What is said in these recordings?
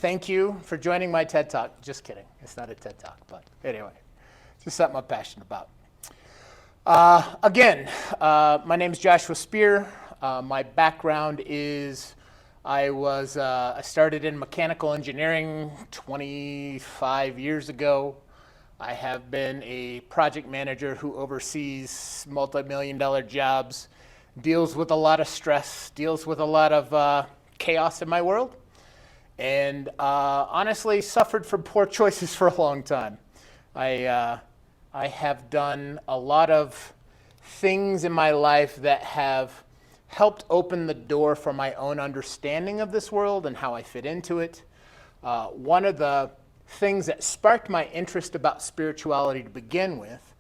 Thank you for joining my TED Talk. Just kidding. It's not a TED Talk, but anyway, it's just something I'm passionate about. My name is Joshua Spear. My background is I started in mechanical engineering 25 years ago. I have been a project manager who oversees multi-million-dollar jobs, deals with a lot of stress, deals with a lot of chaos in my world, and honestly suffered from poor choices for a long time. I have done a lot of things in my life that have helped open the door for my own understanding of this world and how I fit into it. One of the things that sparked my interest about spirituality to begin with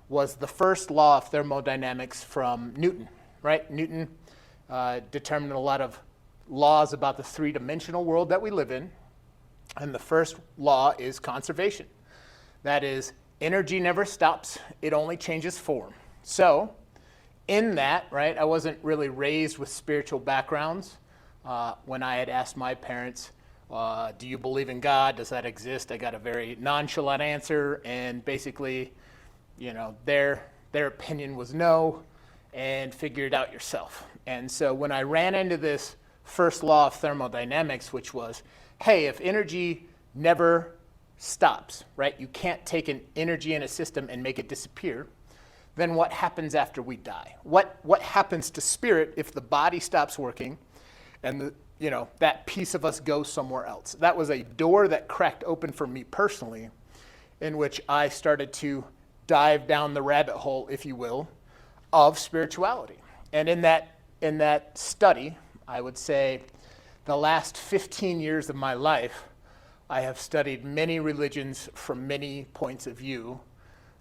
was the first law of thermodynamics from Newton, right? Newton determined a lot of laws about the three-dimensional world that we live in. And the first law is conservation. That is, energy never stops, it only changes form. So in that, right, I wasn't really raised with spiritual backgrounds. When I had asked my parents, do you believe in God? Does that exist? I got a very nonchalant answer, and basically, their opinion was no, and figure it out yourself. And so when I ran into this first law of thermodynamics, which was, hey, if energy never stops, right? You can't take an energy in a system and make it disappear. Then what happens after we die? What happens to spirit if the body stops working and that piece of us goes somewhere else? That was a door that cracked open for me personally, in which I started to dive down the rabbit hole, if you will, of spirituality. And in that study, I would say the last 15 years of my life, I have studied many religions from many points of view,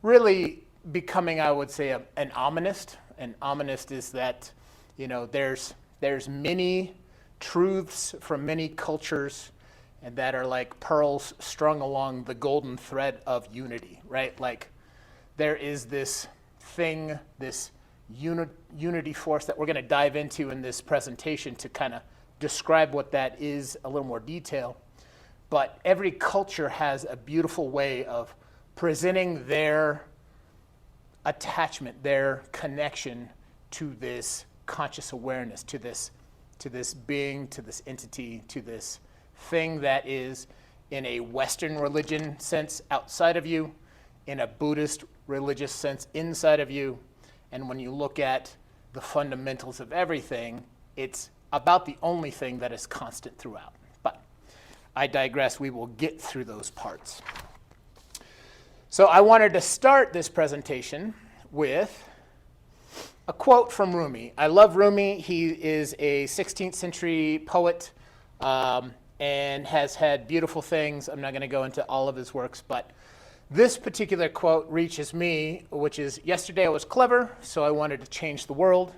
really becoming, I would say, an ominist. An ominist is that, there's many truths from many cultures, and that are like pearls strung along the golden thread of unity, right? Like there is this thing, this unity force that we're going to dive into in this presentation to kind of describe what that is a little more detail. But every culture has a beautiful way of presenting their attachment, their connection to this conscious awareness, to this being, to this entity, to this thing that is in a Western religion sense outside of you, in a Buddhist religious sense inside of you. And when you look at the fundamentals of everything, it's about the only thing that is constant throughout. But I digress. We will get through those parts. So I wanted to start this presentation with a quote from Rumi. I love Rumi. He is a 16th century poet and has had beautiful things. I'm not going to go into all of his works, but this particular quote reaches me, which is, yesterday I was clever, so I wanted to change the world.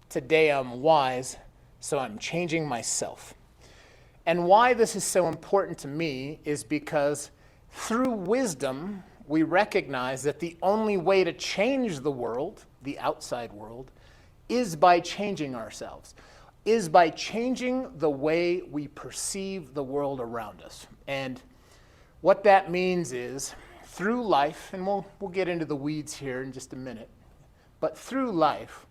Today I'm wise, so I'm changing myself. And why this is so important to me is because through wisdom, we recognize that the only way to change the world, the outside world, is by changing ourselves, is by changing the way we perceive the world around us. And what that means is, through life, and we'll get into the weeds here in just a minute, but through life,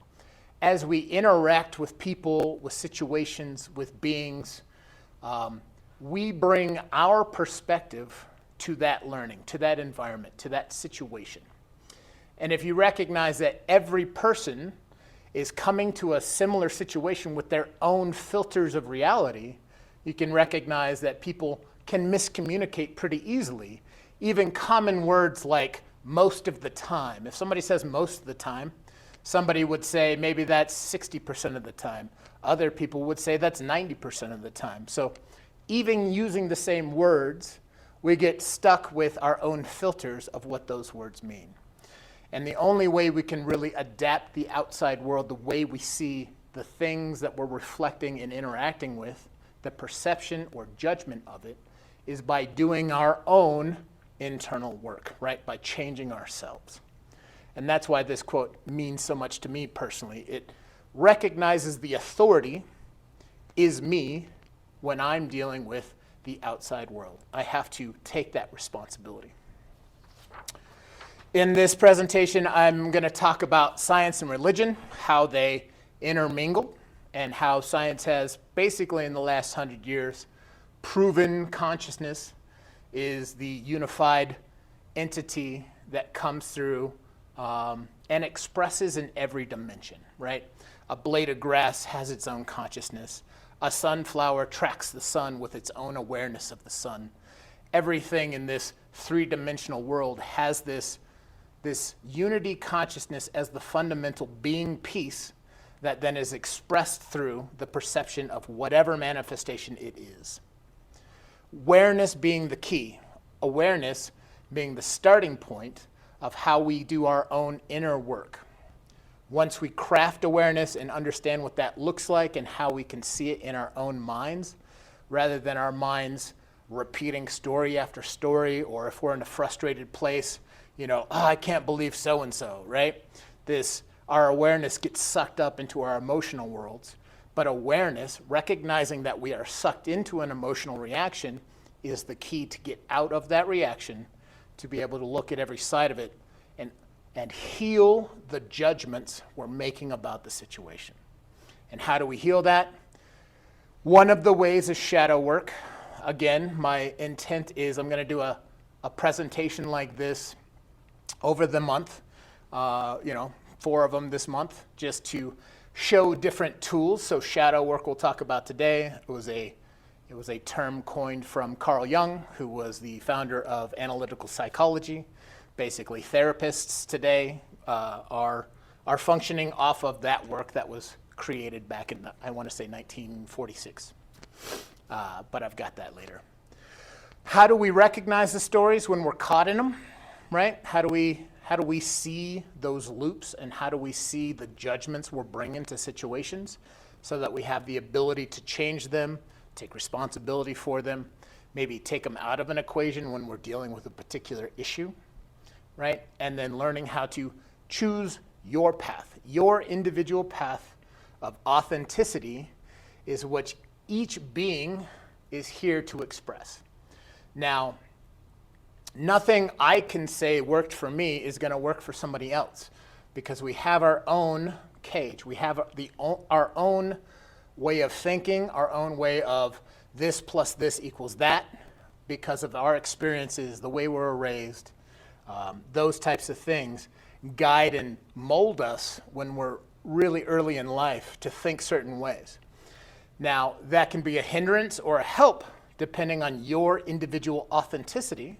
as we interact with people, with situations, with beings, we bring our perspective to that learning, to that environment, to that situation. And if you recognize that every person is coming to a similar situation with their own filters of reality, you can recognize that people can miscommunicate pretty easily. Even common words like most of the time. If somebody says most of the time, somebody would say maybe that's 60% of the time. Other people would say that's 90% of the time. So even using the same words, we get stuck with our own filters of what those words mean. And the only way we can really adapt the outside world, the way we see the things that we're reflecting and interacting with, the perception or judgment of it, is by doing our own internal work, right? By changing ourselves. And that's why this quote means so much to me personally. It recognizes the authority is me when I'm dealing with the outside world. I have to take that responsibility. In this presentation, I'm going to talk about science and religion, how they intermingle, and how science has basically in the last 100 years proven consciousness is the unified entity that comes through and expresses in every dimension, right? A blade of grass has its own consciousness. A sunflower tracks the sun with its own awareness of the sun. Everything in this three-dimensional world has this unity consciousness as the fundamental being piece that then is expressed through the perception of whatever manifestation it is. Awareness being the key. Awareness being the starting point of how we do our own inner work. Once we craft awareness and understand what that looks like and how we can see it in our own minds, rather than our minds repeating story after story, or if we're in a frustrated place, I can't believe so-and-so, right? Our awareness gets sucked up into our emotional worlds. But awareness, recognizing that we are sucked into an emotional reaction, is the key to get out of that reaction, to be able to look at every side of it and heal the judgments we're making about the situation. And how do we heal that? One of the ways is shadow work. Again, my intent is I'm going to do a presentation like this over the month, 4 of them this month, just to show different tools. So shadow work we'll talk about today. It was a term coined from Carl Jung, who was the founder of analytical psychology. Basically, therapists today are functioning off of that work that was created back in, I want to say, 1946. But I've got that later. How do we recognize the stories when we're caught in them, right? How do we see those loops, and how do we see the judgments we're bringing to situations so that we have the ability to change them, take responsibility for them, maybe take them out of an equation when we're dealing with a particular issue, right? And then learning how to choose your path. Your individual path of authenticity is what each being is here to express. Now, nothing I can say worked for me is going to work for somebody else, because we have our own cage. We have our own way of thinking, our own way of this plus this equals that, because of our experiences, the way we were raised, those types of things guide and mold us when we're really early in life to think certain ways. Now, that can be a hindrance or a help depending on your individual authenticity,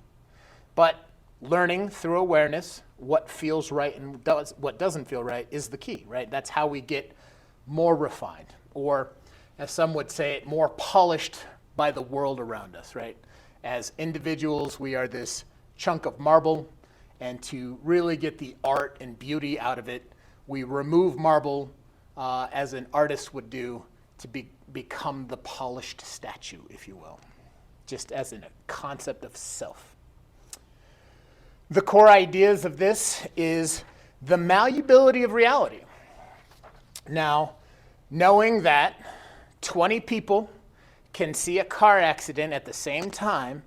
but learning through awareness what feels right and what doesn't feel right is the key, right? That's how we get more refined, or as some would say it, more polished by the world around us, right? As individuals, we are this chunk of marble, and to really get the art and beauty out of it, we remove marble as an artist would do to become the polished statue, if you will, just as in a concept of self. The core ideas of this is the malleability of reality. Now, knowing that 20 people can see a car accident at the same time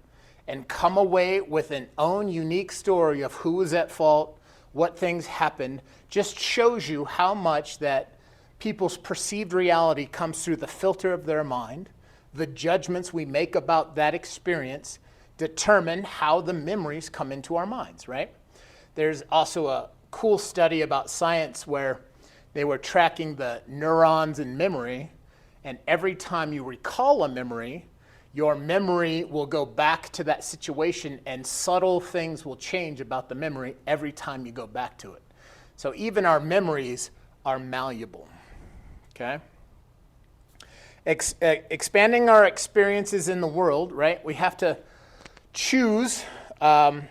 and come away with an own unique story of who was at fault, what things happened, just shows you how much that people's perceived reality comes through the filter of their mind. The judgments we make about that experience determine how the memories come into our minds, right? There's also a cool study about science where they were tracking the neurons in memory, and every time you recall a memory, your memory will go back to that situation, and subtle things will change about the memory every time you go back to it. So even our memories are malleable, okay? Expanding our experiences in the world, right? We have to choose our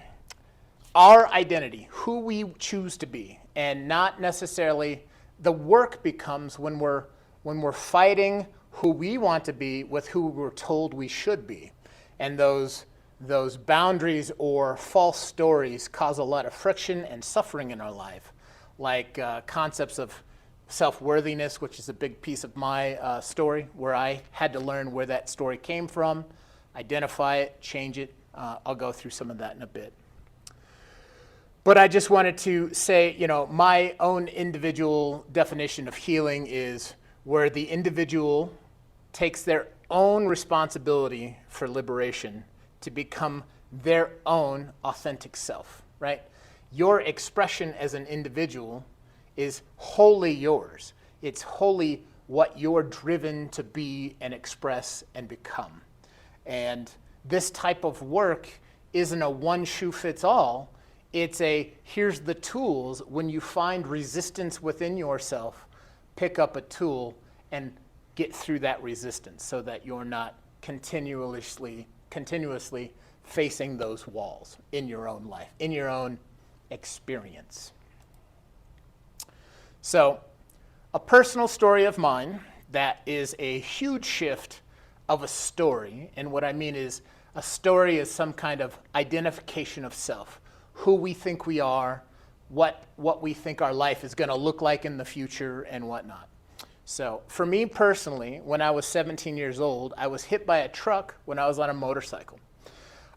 identity, who we choose to be, and not necessarily the work becomes when we're fighting who we want to be with who we're told we should be. And those boundaries or false stories cause a lot of friction and suffering in our life, like concepts of self-worthiness, which is a big piece of my story, where I had to learn where that story came from. identify it, change it. I'll go through some of that in a bit. But I just wanted to say, my own individual definition of healing is where the individual takes their own responsibility for liberation to become their own authentic self, right? Your expression as an individual is wholly yours. It's wholly what you're driven to be and express and become. And this type of work isn't a one-shoe-fits-all. It's a, here's the tools. When you find resistance within yourself, pick up a tool and get through that resistance so that you're not continuously facing those walls in your own life, in your own experience. So, a personal story of mine that is a huge shift of a story, and what I mean is a story is some kind of identification of self, who we think we are, what we think our life is going to look like in the future, and whatnot. So for me personally, when I was 17 years old, I was hit by a truck when I was on a motorcycle.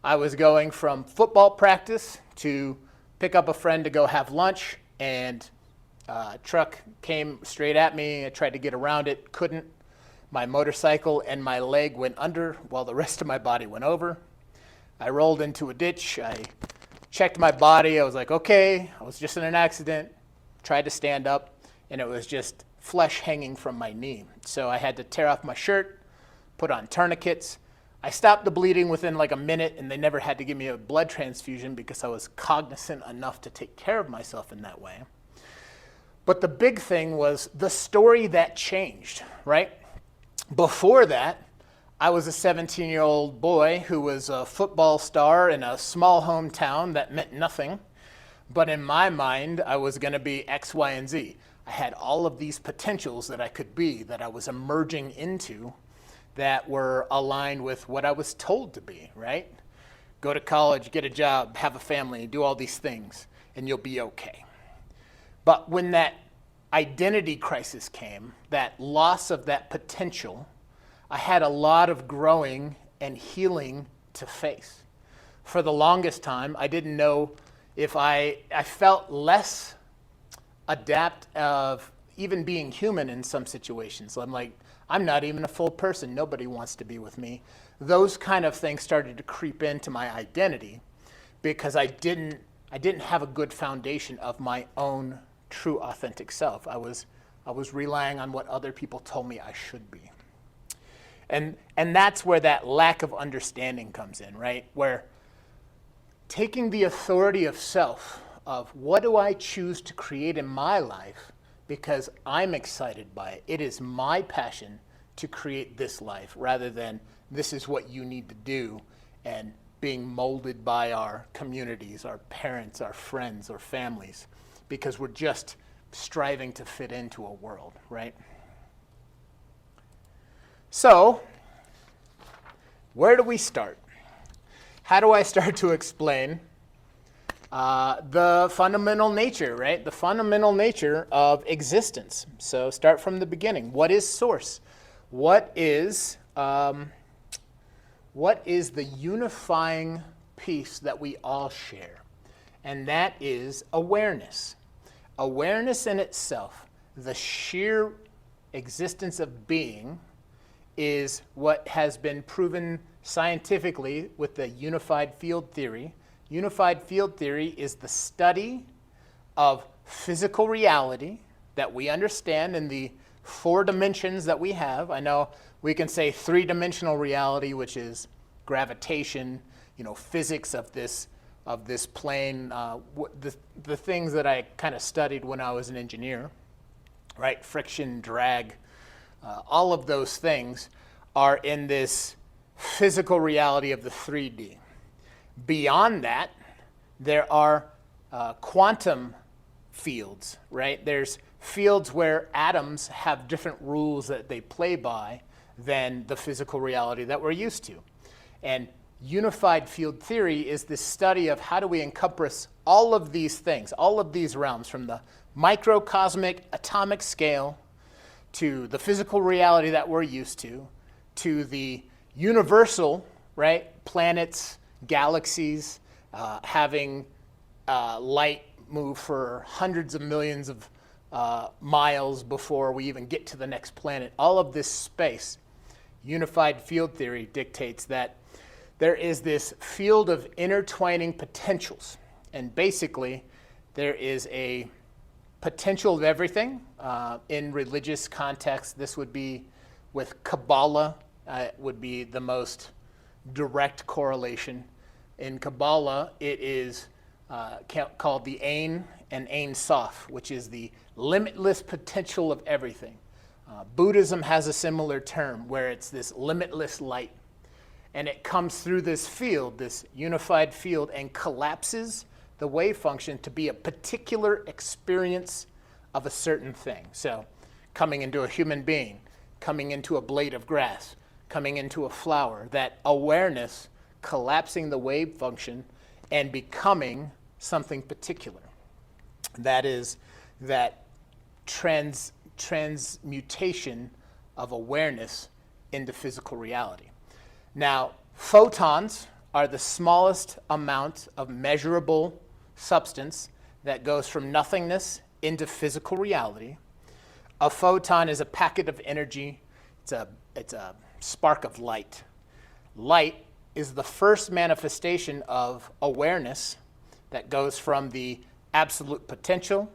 I was going from football practice to pick up a friend to go have lunch, and a truck came straight at me. I tried to get around it, couldn't. My motorcycle and my leg went under while the rest of my body went over. I rolled into a ditch. I checked my body. I was like, okay, I was just in an accident. Tried to stand up, and it was just flesh hanging from my knee. So I had to tear off my shirt, put on tourniquets. I stopped the bleeding within like a minute, and they never had to give me a blood transfusion because I was cognizant enough to take care of myself in that way. But the big thing was the story that changed, right? Before that, I was a 17-year-old boy who was a football star in a small hometown that meant nothing. But in my mind, I was going to be X, Y, and Z. I had all of these potentials that I could be, that I was emerging into, that were aligned with what I was told to be, right? Go to college, get a job, have a family, do all these things, and you'll be okay. But when that identity crisis came, that loss of that potential, I had a lot of growing and healing to face. For the longest time, I didn't know if I felt less adept of even being human in some situations. I'm like, I'm not even a full person. Nobody wants to be with me. Those kind of things started to creep into my identity because I didn't have a good foundation of my own true authentic self. I was relying on what other people told me I should be. And that's where that lack of understanding comes in, right? Where taking the authority of self, of what do I choose to create in my life because I'm excited by it. It is my passion to create this life rather than this is what you need to do and being molded by our communities, our parents, our friends, or families, because we're just striving to fit into a world, right? So, where do we start? How do I start to explain the fundamental nature, right? The fundamental nature of existence. So start from the beginning. What is source? What is the unifying piece that we all share? And that is awareness. Awareness in itself, the sheer existence of being, is what has been proven scientifically with the unified field theory. Unified field theory is the study of physical reality that we understand in the 4 dimensions that we have. I know we can say 3-dimensional reality, which is gravitation, physics of this plane, the things that I kind of studied when I was an engineer, right? Friction, drag, all of those things are in this physical reality of the 3D. Beyond that, there are quantum fields, right? There's fields where atoms have different rules that they play by than the physical reality that we're used to. And unified field theory is this study of how do we encompass all of these things, all of these realms, from the microcosmic atomic scale to the physical reality that we're used to the universal right? Planets, galaxies, having light move for hundreds of millions of miles before we even get to the next planet. All of this space, unified field theory dictates that there is this field of intertwining potentials. And basically, there is a potential of everything. In religious context, this would be with Kabbalah, would be the most direct correlation. In Kabbalah, it is called the Ein and Ein Sof, which is the limitless potential of everything. Buddhism has a similar term where it's this limitless light. And it comes through this field, this unified field, and collapses the wave function to be a particular experience of a certain thing. So coming into a human being, coming into a blade of grass, coming into a flower, that awareness collapsing the wave function and becoming something particular. That is that transmutation of awareness into physical reality. Now, photons are the smallest amount of measurable substance that goes from nothingness into physical reality. A photon is a packet of energy. It's a spark of light. Light is the first manifestation of awareness that goes from the absolute potential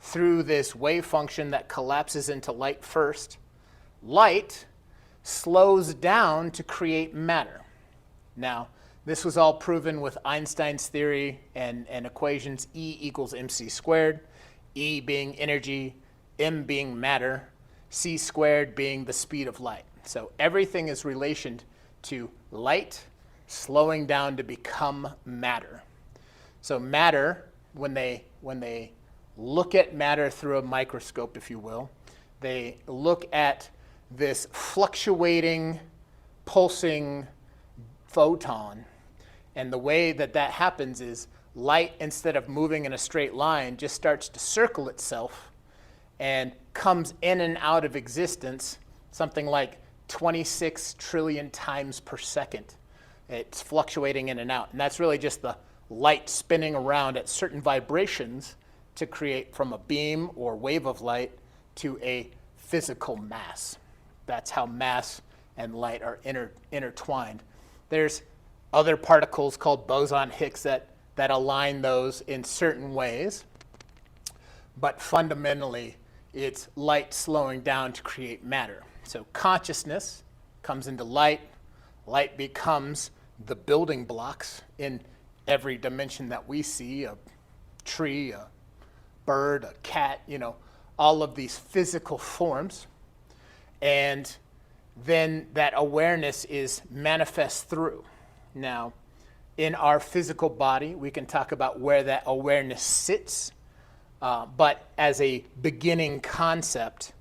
through this wave function that collapses into light first. Light slows down to create matter. Now, this was all proven with Einstein's theory and equations E equals mc squared, E being energy, m being matter, c squared being the speed of light. So everything is relationed to light slowing down to become matter. So matter, when they look at matter through a microscope, if you will, they look at this fluctuating, pulsing photon. And the way that that happens is light, instead of moving in a straight line, just starts to circle itself and comes in and out of existence something like 26 trillion times per second. It's fluctuating in and out. And that's really just the light spinning around at certain vibrations to create from a beam or wave of light to a physical mass. That's how mass and light are intertwined. There's other particles called boson-Higgs that align those in certain ways. But fundamentally, it's light slowing down to create matter. So consciousness comes into light. Light becomes the building blocks in every dimension that we see, a tree, a bird, a cat, all of these physical forms. And then that awareness is manifest through. Now, in our physical body, we can talk about where that awareness sits, but as a beginning concept,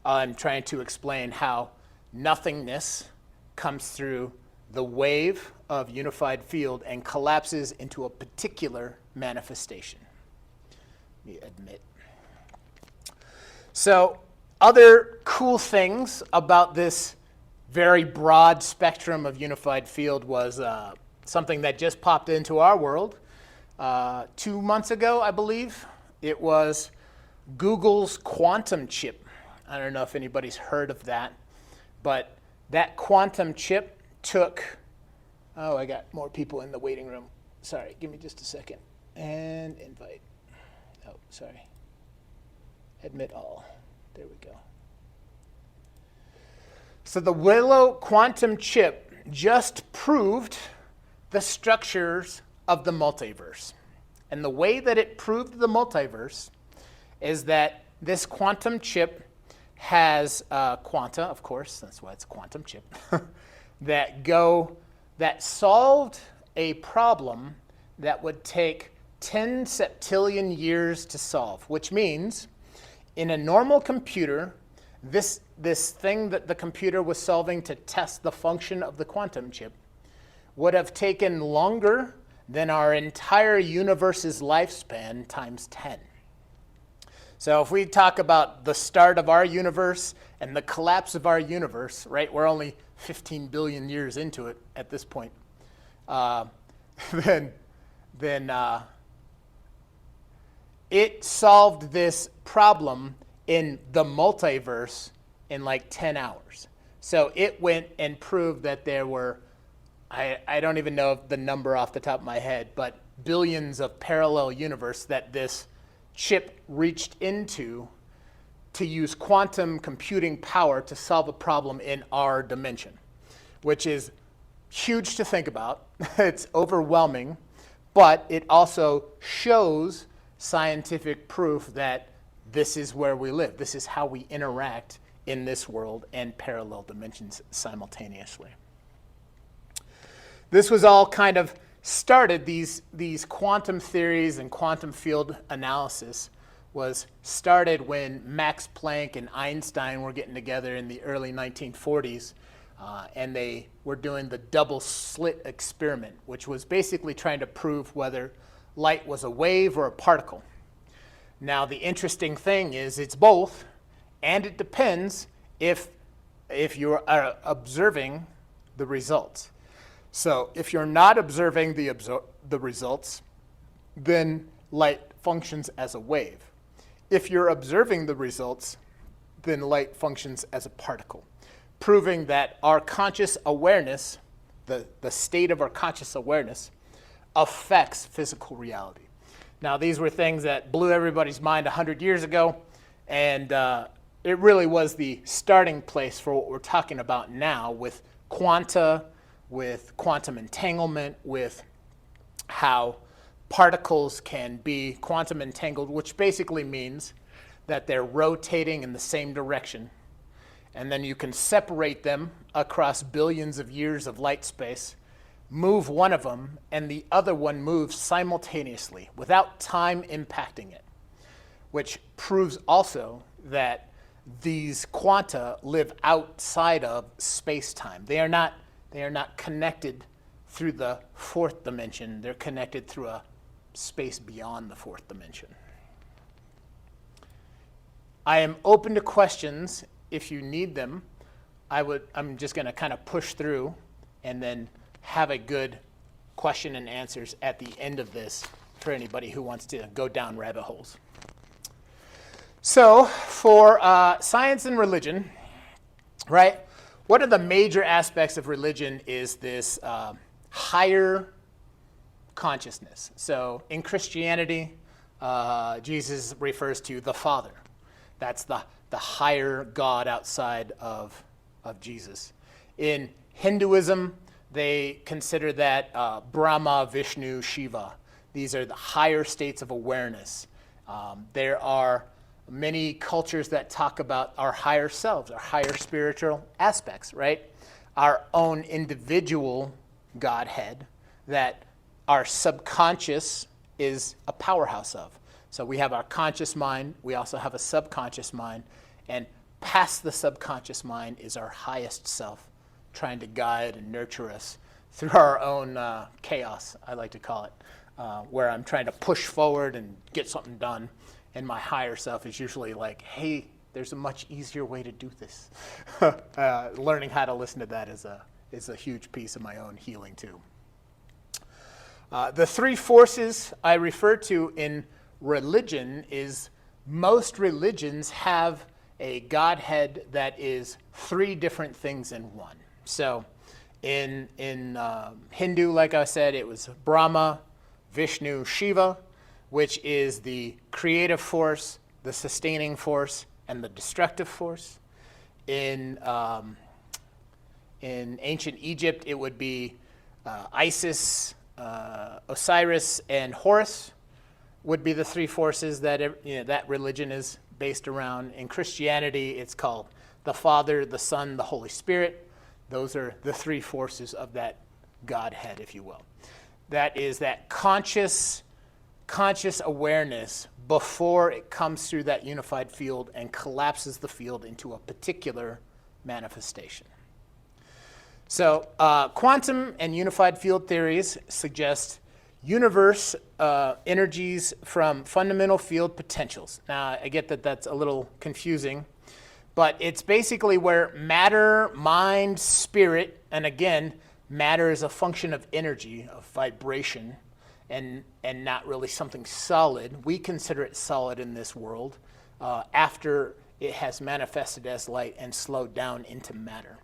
I'm trying to explain how nothingness comes through the wave of unified field and collapses into a particular manifestation. Let me admit. So, other cool things about this very broad spectrum of unified field was something that just popped into our world 2 months ago, I believe. It was Google's quantum chip. I don't know if anybody's heard of that, but that quantum chip took, I got more people in the waiting room. Sorry, give me just a second. And invite. Oh, sorry. Admit all. There we go. So the Willow quantum chip just proved the structures of the multiverse. And the way that it proved the multiverse is that this quantum chip has quanta, of course, that's why it's a quantum chip, that solved a problem that would take 10 septillion years to solve, which means in a normal computer, this thing that the computer was solving to test the function of the quantum chip would have taken longer than our entire universe's lifespan times 10. So if we talk about the start of our universe and the collapse of our universe, right, we're only 15 billion years into it at this point, then it solved this problem in the multiverse in like 10 hours. So it went and proved that there were, I don't even know the number off the top of my head, but billions of parallel universe that this chip reached into to use quantum computing power to solve a problem in our dimension, which is huge to think about. It's overwhelming, but it also shows scientific proof that this is where we live. This is how we interact in this world and parallel dimensions simultaneously. This was all kind of started, these quantum theories and quantum field analysis was started when Max Planck and Einstein were getting together in the early 1940s, and they were doing the double slit experiment, which was basically trying to prove whether light was a wave or a particle. Now, the interesting thing is it's both, and it depends if you are observing the results. So if you're not observing the results, then light functions as a wave. If you're observing the results, then light functions as a particle, proving that our conscious awareness, the state of our conscious awareness, affects physical reality. Now, these were things that blew everybody's mind 100 years ago, and it really was the starting place for what we're talking about now with quanta, with quantum entanglement, with how particles can be quantum entangled, which basically means that they're rotating in the same direction. And then you can separate them across billions of years of light space, move one of them, and the other one moves simultaneously without time impacting it, which proves also that these quanta live outside of space-time. They are not connected through the fourth dimension. They're connected through a space beyond the fourth dimension. I am open to questions if you need them. I'm just going to kind of push through and then have a good question and answers at the end of this for anybody who wants to go down rabbit holes. So for science and religion, right? One of the major aspects of religion is this higher consciousness. So in Christianity, Jesus refers to the Father. That's the higher God outside of Jesus. In Hinduism, they consider that Brahma, Vishnu, Shiva. These are the higher states of awareness. There are many cultures that talk about our higher selves, our higher spiritual aspects, right? Our own individual Godhead that our subconscious is a powerhouse of. So we have our conscious mind, we also have a subconscious mind, and past the subconscious mind is our highest self, trying to guide and nurture us through our own chaos, I like to call it, where I'm trying to push forward and get something done. And my higher self is usually like, hey, there's a much easier way to do this. Learning how to listen to that is a huge piece of my own healing too. The three forces I refer to in religion is most religions have a Godhead that is three different things in one. So in Hindu, like I said, it was Brahma, Vishnu, Shiva, which is the creative force, the sustaining force, and the destructive force. In ancient Egypt, it would be Isis, Osiris, and Horus would be the three forces that that religion is based around. In Christianity, it's called the Father, the Son, the Holy Spirit. Those are the three forces of that Godhead, if you will. That is that conscious awareness before it comes through that unified field and collapses the field into a particular manifestation. So quantum and unified field theories suggest universe energies from fundamental field potentials. Now, I get that that's a little confusing, but it's basically where matter, mind, spirit, and again, matter is a function of energy, of vibration, and not really something solid. We consider it solid in this world after it has manifested as light and slowed down into matter.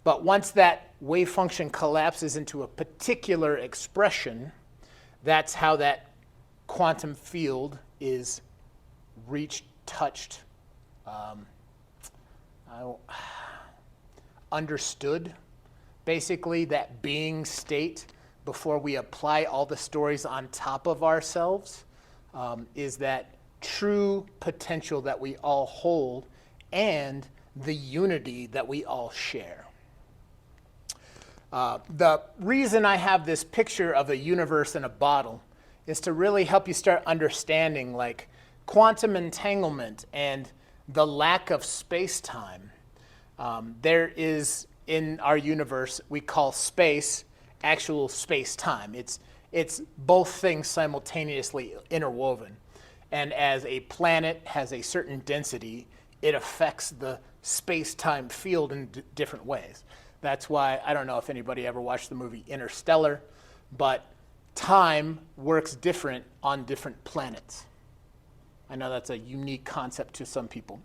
But once that wave function collapses into a particular expression, that's how that quantum field is reached, touched, understood. Basically, that being state before we apply all the stories on top of ourselves is that true potential that we all hold and the unity that we all share. The reason I have this picture of a universe in a bottle is to really help you start understanding like quantum entanglement and the lack of space-time. There is in our universe, we call space actual space-time. It's both things simultaneously interwoven. And as a planet has a certain density, it affects the space-time field in different ways. That's why, I don't know if anybody ever watched the movie Interstellar, but time works different on different planets. I know that's a unique concept to some people.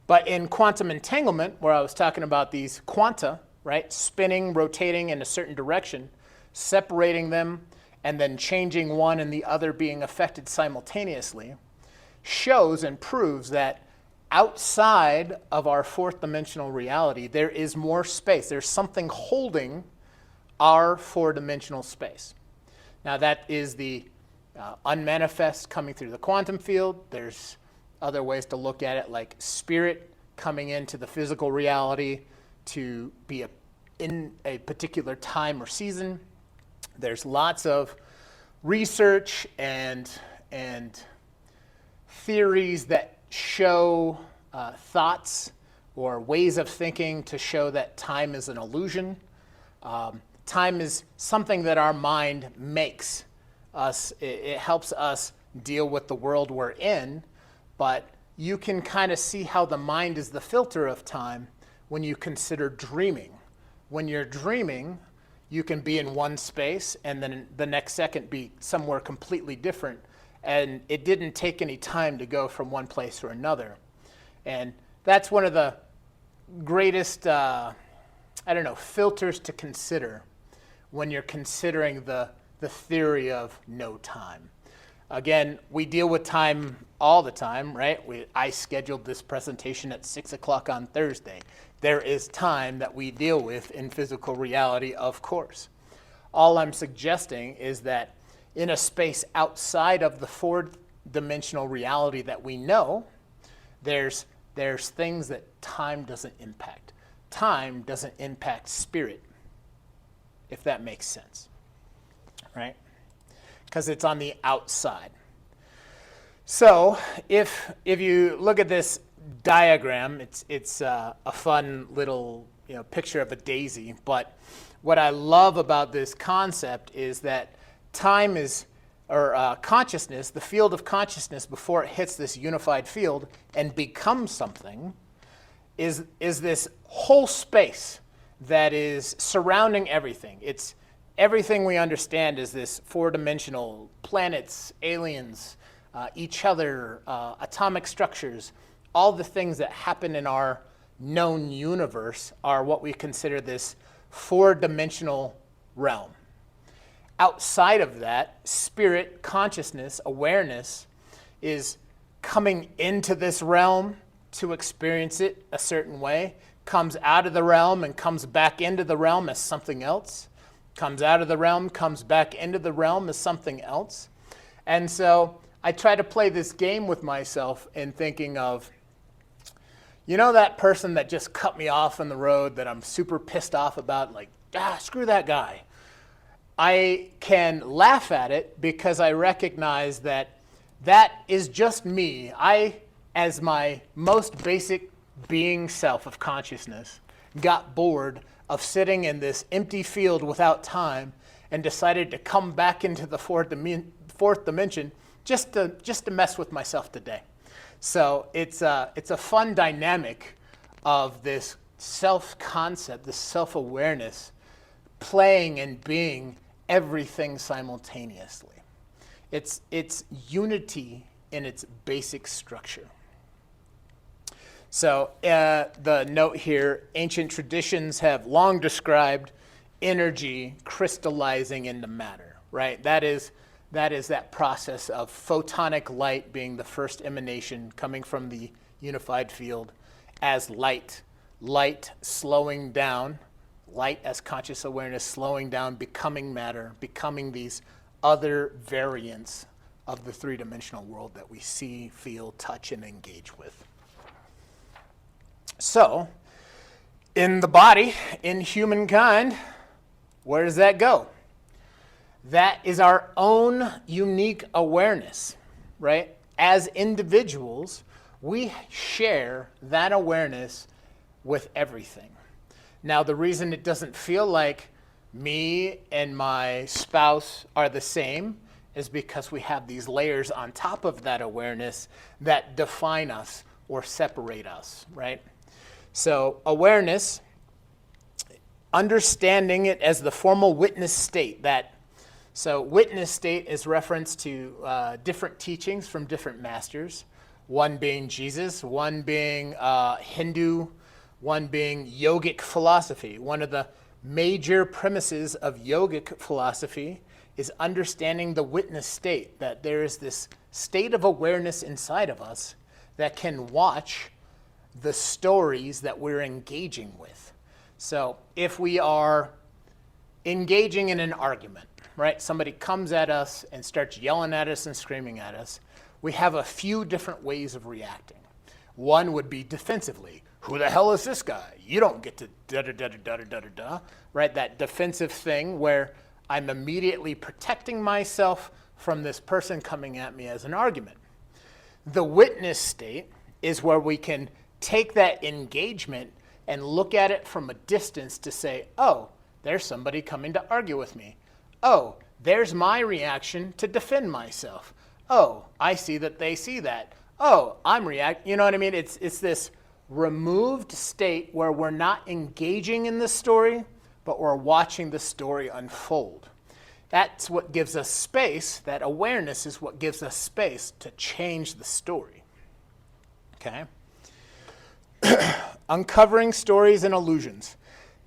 But in quantum entanglement, where I was talking about these quanta, right, spinning, rotating in a certain direction, separating them, and then changing one and the other being affected simultaneously, shows and proves that outside of our fourth dimensional reality, there is more space. There's something holding our four-dimensional space. Now that is the unmanifest coming through the quantum field. There's other ways to look at it, like spirit coming into the physical reality to be in a particular time or season. There's lots of research and theories that show thoughts or ways of thinking to show that time is an illusion. Time is something that our mind makes us. It helps us deal with the world we're in, but you can kind of see how the mind is the filter of time when you consider dreaming. When you're dreaming, you can be in one space and then the next second be somewhere completely different. And it didn't take any time to go from one place to another. And that's one of the greatest, filters to consider when you're considering the theory of no time. Again, we deal with time all the time, right? I scheduled this presentation at 6 o'clock on Thursday. There is time that we deal with in physical reality, of course. All I'm suggesting is that in a space outside of the four-dimensional reality that we know, there's things that time doesn't impact. Time doesn't impact spirit, if that makes sense, right? Because it's on the outside. So if you look at this diagram, it's a fun little picture of a daisy. But what I love about this concept is that time is, or consciousness, the field of consciousness before it hits this unified field and becomes something, is this whole space that is surrounding everything. It's everything we understand is this four-dimensional planets, aliens, each other, atomic structures. All the things that happen in our known universe are what we consider this four-dimensional realm. Outside of that, spirit, consciousness, awareness is coming into this realm to experience it a certain way, comes out of the realm and comes back into the realm as something else, comes out of the realm, comes back into the realm as something else. And so I try to play this game with myself in thinking of, that person that just cut me off on the road that I'm super pissed off about, like, screw that guy. I can laugh at it because I recognize that is just me. I, as my most basic being self of consciousness, got bored of sitting in this empty field without time and decided to come back into the fourth dimension just to mess with myself today. So it's a fun dynamic of this self-concept, this self-awareness, playing and being everything simultaneously. It's unity in its basic structure. So the note here, ancient traditions have long described energy crystallizing into matter, right? That is that process of photonic light being the first emanation coming from the unified field as light slowing down, light as conscious awareness slowing down, becoming matter, becoming these other variants of the three-dimensional world that we see, feel, touch, and engage with. So, in the body, in humankind, where does that go? That is our own unique awareness, right? As individuals, we share that awareness with everything. Now, the reason it doesn't feel like me and my spouse are the same is because we have these layers on top of that awareness that define us or separate us, right? So awareness, understanding it as the formal witness state. So witness state is reference to different teachings from different masters, one being Jesus, one being Hindu, one being yogic philosophy. One of the major premises of yogic philosophy is understanding the witness state, that there is this state of awareness inside of us that can watch the stories that we're engaging with. So if we are engaging in an argument, right? Somebody comes at us and starts yelling at us and screaming at us. We have a few different ways of reacting. One would be defensively. Who the hell is this guy? You don't get to da-da-da-da-da-da-da-da, right? That defensive thing where I'm immediately protecting myself from this person coming at me as an argument. The witness state is where we can take that engagement and look at it from a distance to say, oh, there's somebody coming to argue with me. Oh, there's my reaction to defend myself. Oh, I see that they see that. Oh, I'm reacting. You know what I mean? It's this removed state where we're not engaging in the story, but we're watching the story unfold. That's what gives us space. That awareness is what gives us space to change the story. Okay? Uncovering stories and illusions.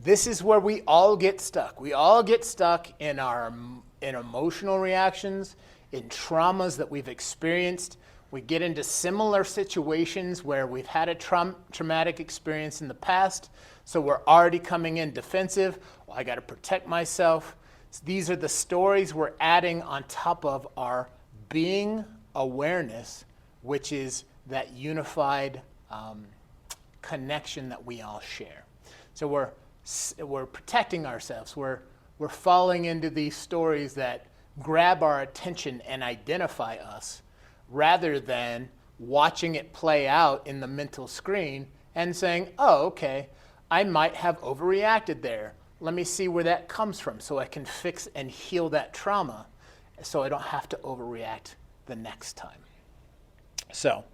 This is where we all get stuck. We all get stuck in emotional reactions, in traumas that we've experienced. We get into similar situations where we've had a traumatic experience in the past, so we're already coming in defensive. Well, I got to protect myself. So these are the stories we're adding on top of our being awareness, which is that unified connection that we all share. So we're protecting ourselves. We're falling into these stories that grab our attention and identify us, rather than watching it play out in the mental screen and saying, oh, okay, I might have overreacted there. Let me see where that comes from so I can fix and heal that trauma so I don't have to overreact the next time. So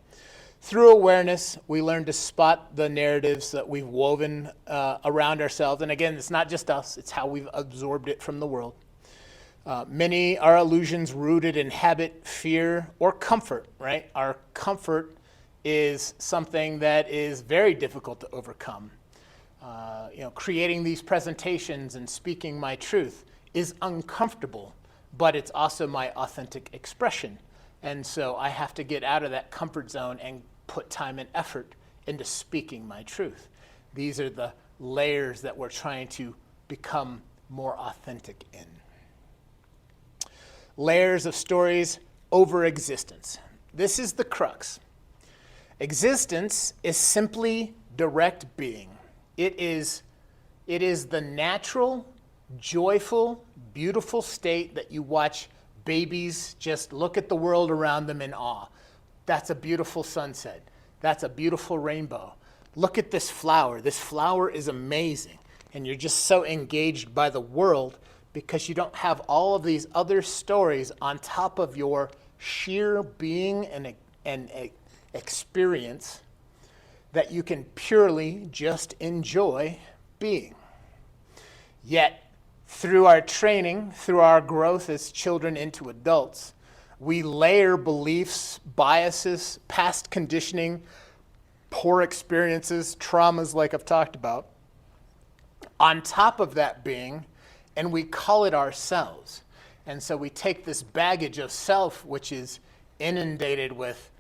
through awareness, we learn to spot the narratives that we've woven around ourselves. And again, it's not just us, it's how we've absorbed it from the world. Many are illusions rooted in habit, fear, or comfort, right? Our comfort is something that is very difficult to overcome. Creating these presentations and speaking my truth is uncomfortable, but it's also my authentic expression. And so I have to get out of that comfort zone and put time and effort into speaking my truth. These are the layers that we're trying to become more authentic in. Layers of stories over existence. This is the crux. Existence is simply direct being. It is the natural, joyful, beautiful state that you watch babies just look at the world around them in awe. That's a beautiful sunset. That's a beautiful rainbow. Look at this flower. This flower is amazing. And you're just so engaged by the world because you don't have all of these other stories on top of your sheer being and experience that you can purely just enjoy being. Yet, through our training, through our growth as children into adults, we layer beliefs, biases, past conditioning, poor experiences, traumas like I've talked about, on top of that being, and we call it ourselves. And so we take this baggage of self, which is inundated with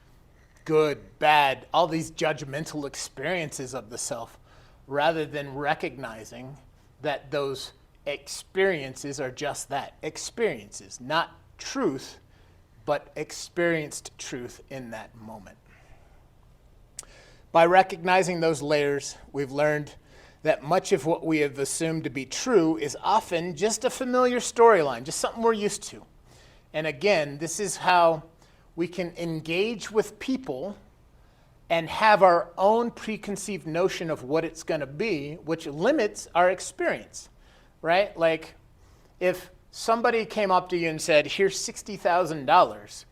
good, bad, all these judgmental experiences of the self, rather than recognizing that those experiences are just that, experiences, not truth, but experienced truth in that moment. By recognizing those layers, we've learned that much of what we have assumed to be true is often just a familiar storyline, just something we're used to. And again, this is how we can engage with people and have our own preconceived notion of what it's going to be, which limits our experience, right? Like if somebody came up to you and said, here's $60,000,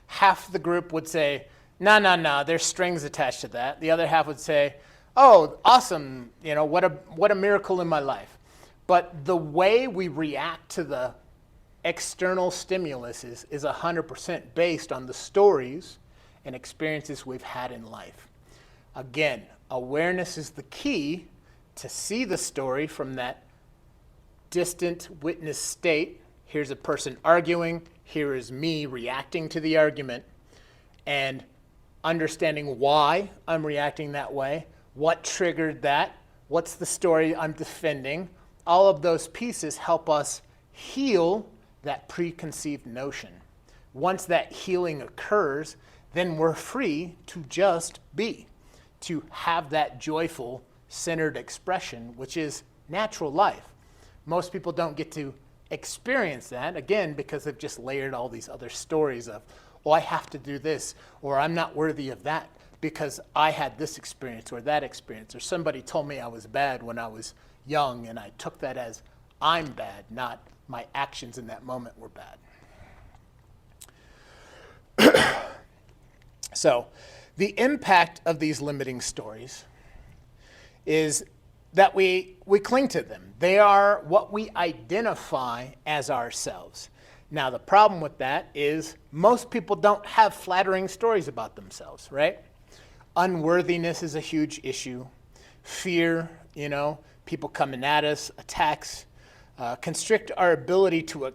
half the group would say, no, there's strings attached to that. The other half would say, oh, awesome, what a miracle in my life. But the way we react to the external stimulus is 100% based on the stories and experiences we've had in life. Again, awareness is the key to see the story from that distant witness state. Here's a person arguing, here is me reacting to the argument, and understanding why I'm reacting that way, what triggered that, what's the story I'm defending. All of those pieces help us heal that preconceived notion. Once that healing occurs, then we're free to just be, to have that joyful, centered expression, which is natural life. Most people don't get to experience that, again, because they've just layered all these other stories of, oh, I have to do this, or I'm not worthy of that because I had this experience or that experience, or somebody told me I was bad when I was young and I took that as I'm bad, not my actions in that moment were bad. So the impact of these limiting stories is that we cling to them. They are what we identify as ourselves. Now, the problem with that is most people don't have flattering stories about themselves, right? Unworthiness is a huge issue. Fear, people coming at us, attacks, constrict our ability to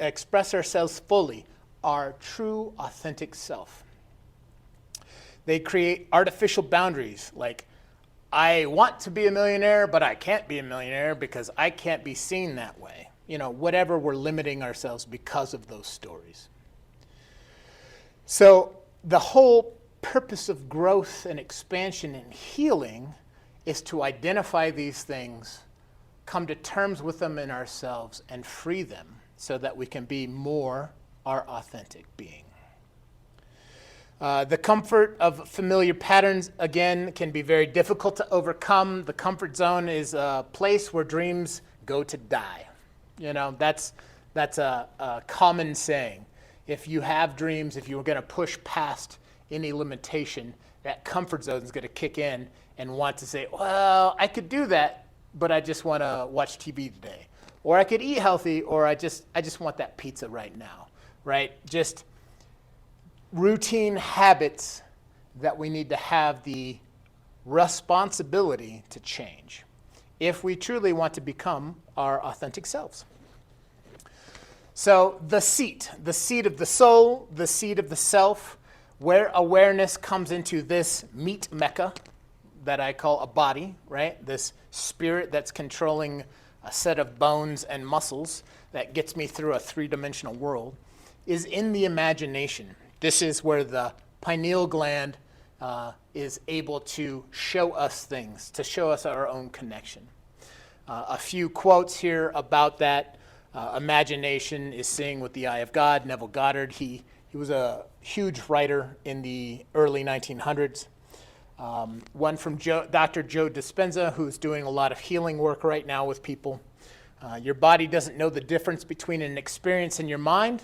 express ourselves fully, our true, authentic self. They create artificial boundaries, like, I want to be a millionaire, but I can't be a millionaire because I can't be seen that way. Whatever, we're limiting ourselves because of those stories. So the whole purpose of growth and expansion and healing is to identify these things, come to terms with them in ourselves, and free them so that we can be more our authentic being. The comfort of familiar patterns, again, can be very difficult to overcome. The comfort zone is a place where dreams go to die. That's a common saying. If you have dreams, if you're going to push past any limitation, that comfort zone is going to kick in and want to say, well, I could do that, but I just want to watch TV today. Or I could eat healthy, or I just want that pizza right now, right? Just routine habits that we need to have the responsibility to change if we truly want to become our authentic selves. So the seat of the soul, the seat of the self, where awareness comes into this meat mecca that I call a body, right? This spirit that's controlling a set of bones and muscles that gets me through a three-dimensional world, is in the imagination. This is where the pineal gland is able to show us things, to show us our own connection. A few quotes here about that. Imagination is seeing with the eye of God. Neville Goddard, he was a huge writer in the early 1900s. One from Dr. Joe Dispenza, who's doing a lot of healing work right now with people. Your body doesn't know the difference between an experience in your mind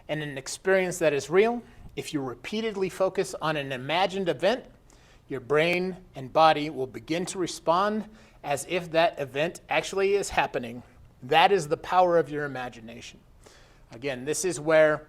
and an experience that is real. If you repeatedly focus on an imagined event, your brain and body will begin to respond as if that event actually is happening. That is the power of your imagination. Again, this is where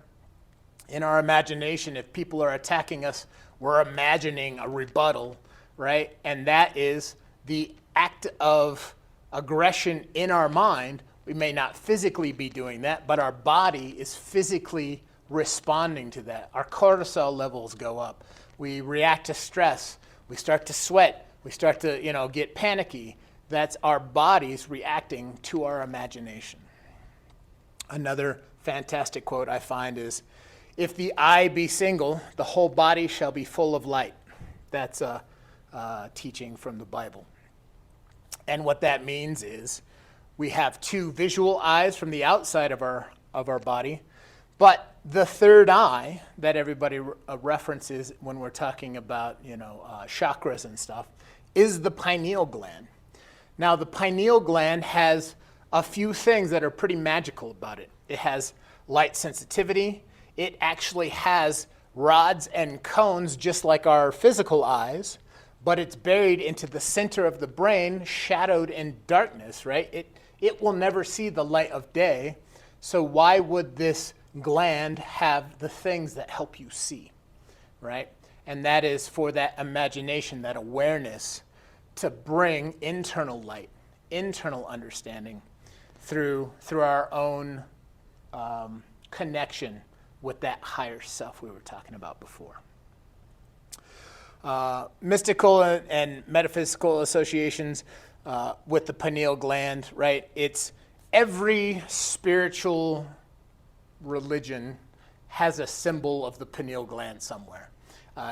in our imagination, if people are attacking us, we're imagining a rebuttal, right? And that is the act of aggression in our mind. We may not physically be doing that, but our body is physically responding to that. Our cortisol levels go up. We react to stress. We start to sweat. We start to, get panicky. That's our bodies reacting to our imagination. Another fantastic quote I find is, "If the eye be single, the whole body shall be full of light." That's a teaching from the Bible. And what that means is we have two visual eyes from the outside of our body, but the third eye that everybody references when we're talking about chakras and stuff is the pineal gland. Now, the pineal gland has a few things that are pretty magical about it. It has light sensitivity. It actually has rods and cones just like our physical eyes, but it's buried into the center of the brain, shadowed in darkness, right? It will never see the light of day. So why would this gland have the things that help you see, right? And that is for that imagination, that awareness, to bring internal light, internal understanding through our own connection with that higher self we were talking about before. Mystical and metaphysical associations with the pineal gland, right? It's every spiritual religion has a symbol of the pineal gland somewhere.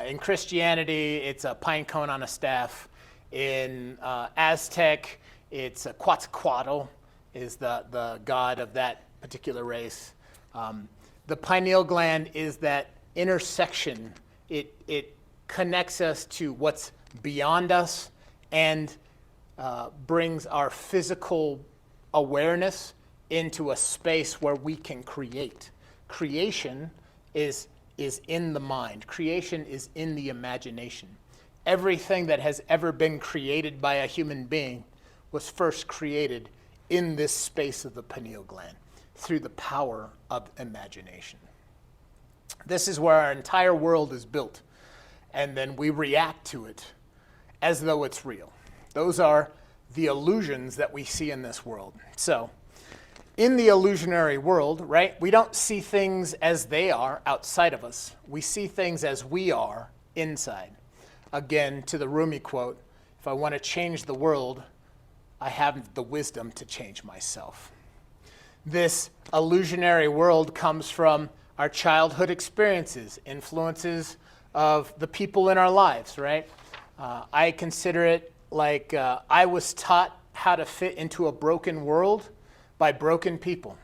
In Christianity, it's a pine cone on a staff. In Aztec, it's a Quetzalcoatl, is the god of that particular race. The pineal gland is that intersection. It connects us to what's beyond us and brings our physical awareness into a space where we can create. Creation is in the mind. Creation is in the imagination. Everything that has ever been created by a human being was first created in this space of the pineal gland through the power of imagination. This is where our entire world is built, and then we react to it as though it's real. Those are the illusions that we see in this world. So, in the illusionary world, right, we don't see things as they are outside of us. We see things as we are inside. Again, to the Rumi quote, if I want to change the world, I have the wisdom to change myself. This illusionary world comes from our childhood experiences, influences of the people in our lives, right? I consider it like I was taught how to fit into a broken world by broken people.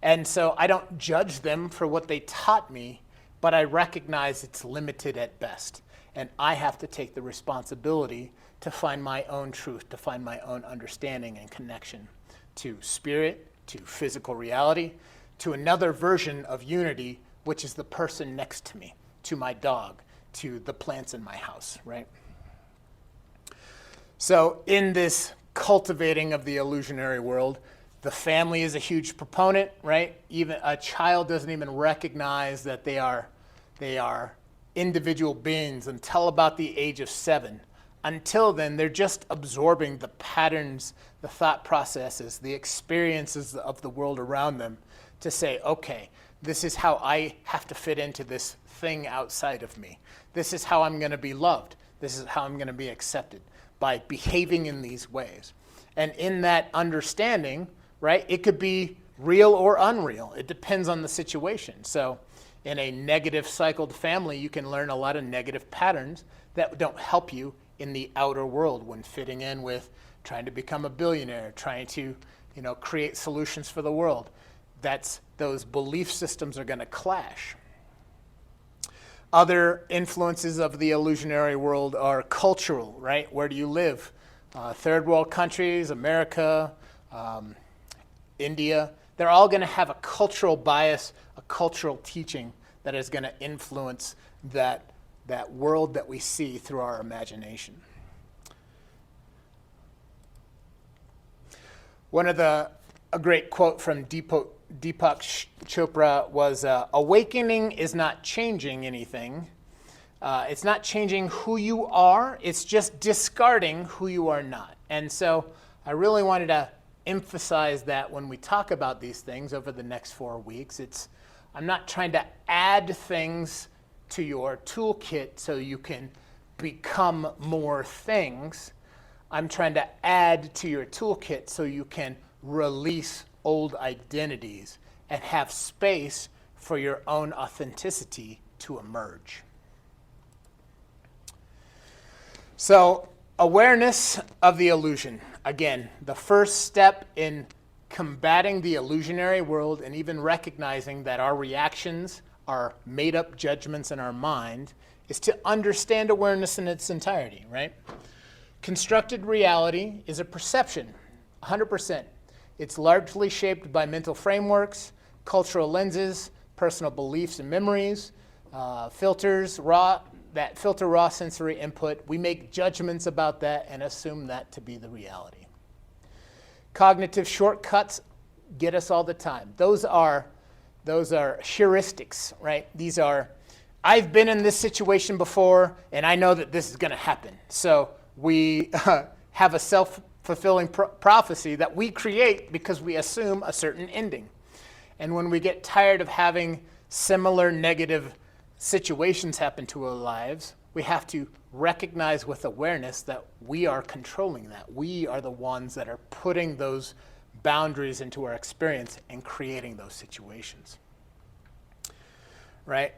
And so I don't judge them for what they taught me, but I recognize it's limited at best. And I have to take the responsibility to find my own truth, to find my own understanding and connection to spirit, to physical reality, to another version of unity, which is the person next to me, to my dog, to the plants in my house, right? So in this cultivating of the illusionary world, the family is a huge proponent, right? Even a child doesn't even recognize that they are individual beings until about the age of 7. Until then, they're just absorbing the patterns, the thought processes, the experiences of the world around them to say, okay, this is how I have to fit into this thing outside of me. This is how I'm going to be loved. This is how I'm going to be accepted, by behaving in these ways. And in that understanding, right, it could be real or unreal. It depends on the situation. So in a negative cycled family, you can learn a lot of negative patterns that don't help you in the outer world when fitting in with trying to become a billionaire, trying to, create solutions for the world. Those belief systems are going to clash. Other influences of the illusionary world are cultural, right? Where do you live? Third world countries, America, India, they're all going to have a cultural bias, a cultural teaching that is going to influence that world that we see through our imagination. A great quote from Deepak Chopra was, awakening is not changing anything. It's not changing who you are. It's just discarding who you are not. And so I really wanted to emphasize that when we talk about these things over the next 4 weeks. I'm not trying to add things to your toolkit so you can become more things. I'm trying to add to your toolkit so you can release old identities and have space for your own authenticity to emerge. So, awareness of the illusion. Again, the first step in combating the illusionary world and even recognizing that our reactions are made-up judgments in our mind is to understand awareness in its entirety, right? Constructed reality is a perception, 100%. It's largely shaped by mental frameworks, cultural lenses, personal beliefs and memories, filters, that filter raw sensory input. We make judgments about that and assume that to be the reality. Cognitive shortcuts get us all the time. Those are heuristics, right? These are, I've been in this situation before and I know that this is going to happen. So we have a self-fulfilling prophecy that we create because we assume a certain ending. And when we get tired of having similar negative situations happen to our lives, we have to recognize with awareness that we are controlling that. We are the ones that are putting those boundaries into our experience and creating those situations. Right?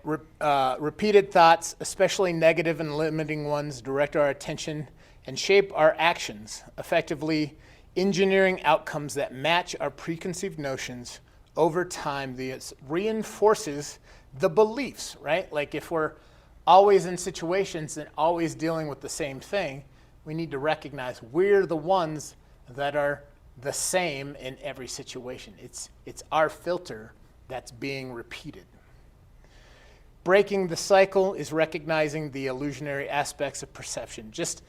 Repeated thoughts, especially negative and limiting ones, direct our attention and shape our actions, effectively engineering outcomes that match our preconceived notions. Over time, this reinforces the beliefs, right? Like if we're always in situations and always dealing with the same thing, we need to recognize we're the ones that are the same in every situation. It's our filter that's being repeated. Breaking the cycle is recognizing the illusionary aspects of perception. Just